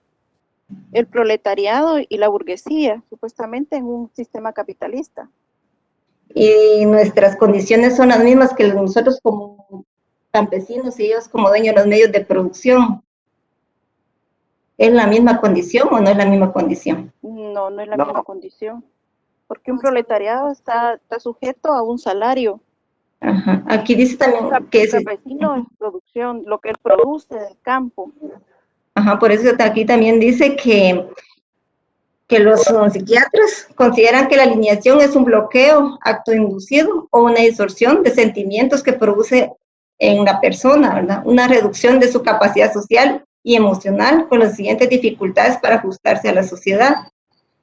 El proletariado y la burguesía, supuestamente en un sistema capitalista. Y nuestras condiciones son las mismas que nosotros como campesinos y ellos como dueños de los medios de producción. ¿Es la misma condición o no es la misma condición? No, no es la misma condición. Porque un proletariado está sujeto a un salario. Aquí dice también que el campesino es producción, lo que él produce del campo. Por eso aquí también dice que los psiquiatras consideran que la alineación es un bloqueo, acto inducido o una distorsión de sentimientos que produce en la persona, ¿verdad? Una reducción de su capacidad social y emocional con las siguientes dificultades para ajustarse a la sociedad.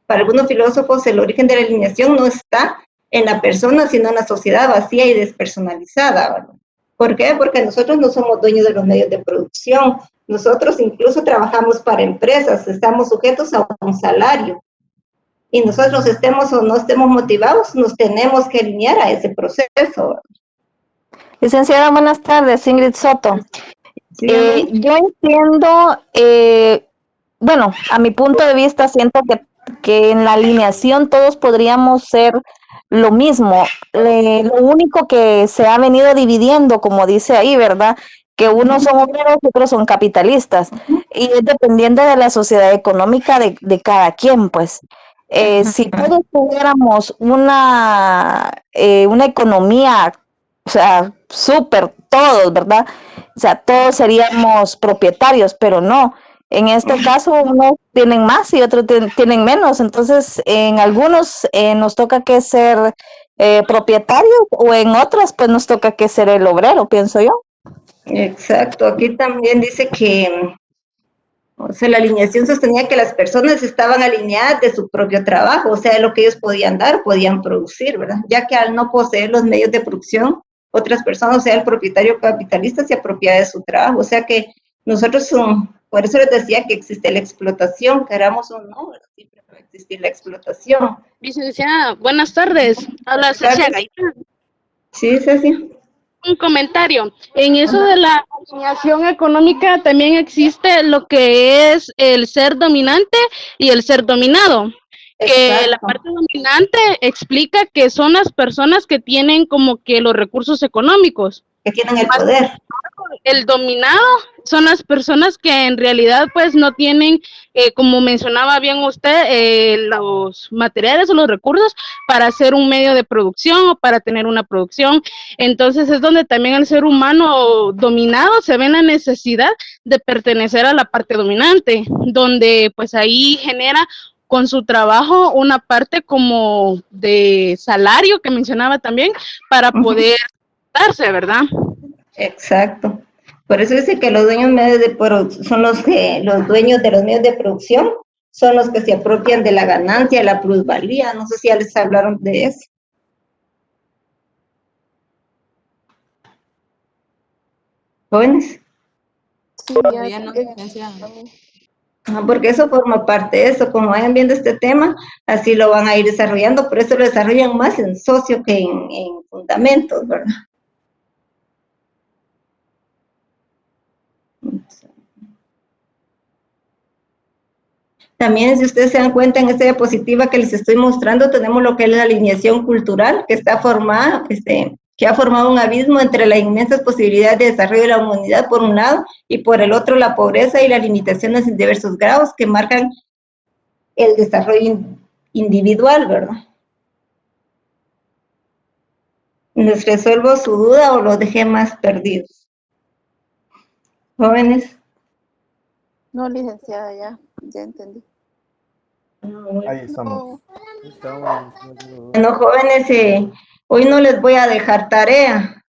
Para algunos filósofos, el origen de la alineación no está en la persona, sino en la sociedad vacía y despersonalizada, ¿verdad? ¿Por qué? Porque nosotros no somos dueños de los medios de producción. Nosotros incluso trabajamos para empresas, estamos sujetos a un salario. Y nosotros estemos o no estemos motivados, nos tenemos que alinear a ese proceso. Licenciada, buenas tardes, Ingrid Soto. Yo entiendo, bueno, a mi punto de vista siento que en la alineación todos podríamos ser lo mismo. Lo único que se ha venido dividiendo, como dice ahí, ¿verdad? Que unos son obreros y otros son capitalistas. Y es dependiendo de la sociedad económica de cada quien, pues. Si todos tuviéramos una economía, o sea, súper todos, ¿verdad? O sea, todos seríamos propietarios, pero no. En este caso, unos tienen más y otros tienen menos. Entonces, en algunos nos toca que ser propietarios o en otras, pues nos toca que ser el obrero, pienso yo. Exacto. Aquí también dice que la alineación sostenía que las personas estaban alineadas de su propio trabajo, o sea, de lo que ellos podían dar, podían producir, ¿verdad? Ya que al no poseer los medios de producción, otras personas, o sea, el propietario capitalista se apropia de su trabajo, o sea que nosotros Por eso les decía que existe la explotación, queramos o no, siempre va a existir la explotación. Licenciada, buenas tardes. Habla Cecilia Gaitán. Sí, Ceci. Un comentario. En eso de la alineación económica también existe lo que es el ser dominante y el ser dominado. Que la parte dominante explica que son las personas que tienen como que los recursos económicos. Que tienen el poder. El dominado son las personas que en realidad pues no tienen, como mencionaba bien usted, los materiales o los recursos para hacer un medio de producción o para tener una producción. Entonces es donde también el ser humano dominado se ve en la necesidad de pertenecer a la parte dominante, donde pues ahí genera con su trabajo una parte como de salario que mencionaba también para poder darse, ¿verdad? Exacto. Por eso dice que los dueños medios de son los dueños de los medios de producción, son los que se apropian de la ganancia, la plusvalía. No sé si ya les hablaron de eso. ¿Jóvenes? Sí, ya no, licenciada. Porque eso forma parte de eso. Como vayan viendo este tema, así lo van a ir desarrollando. Por eso lo desarrollan más en socio que en fundamentos, ¿verdad? También, si ustedes se dan cuenta, en esta diapositiva que les estoy mostrando, tenemos lo que es la alineación cultural, que está formada, que ha formado un abismo entre las inmensas posibilidades de desarrollo de la humanidad, por un lado, y por el otro, la pobreza y las limitaciones en diversos grados que marcan el desarrollo individual, ¿verdad? ¿Les resuelvo su duda o los dejé más perdidos? ¿Jóvenes? No, licenciada, ya entendí. Ahí estamos. Bueno, jóvenes, hoy no les voy a dejar tarea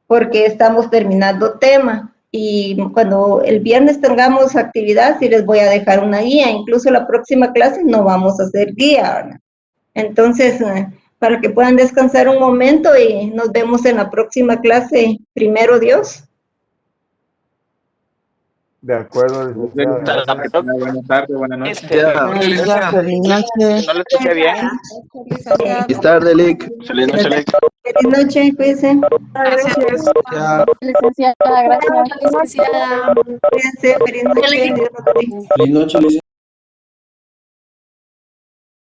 porque estamos terminando tema y cuando el viernes tengamos actividad sí les voy a dejar una guía, incluso la próxima clase no vamos a hacer guía, ¿verdad? Entonces, para que puedan descansar un momento y nos vemos en la próxima clase, primero Dios. De acuerdo, licenciada. Buenas tardes, buenas noches. Feliz noche. No lo escuché bien. Feliz tarde, Lick. Feliz noche, Lick. Feliz noche, cuídense. Gracias. Licenciada, gracias. Cuídense, feliz noche. Feliz noche, licenciada.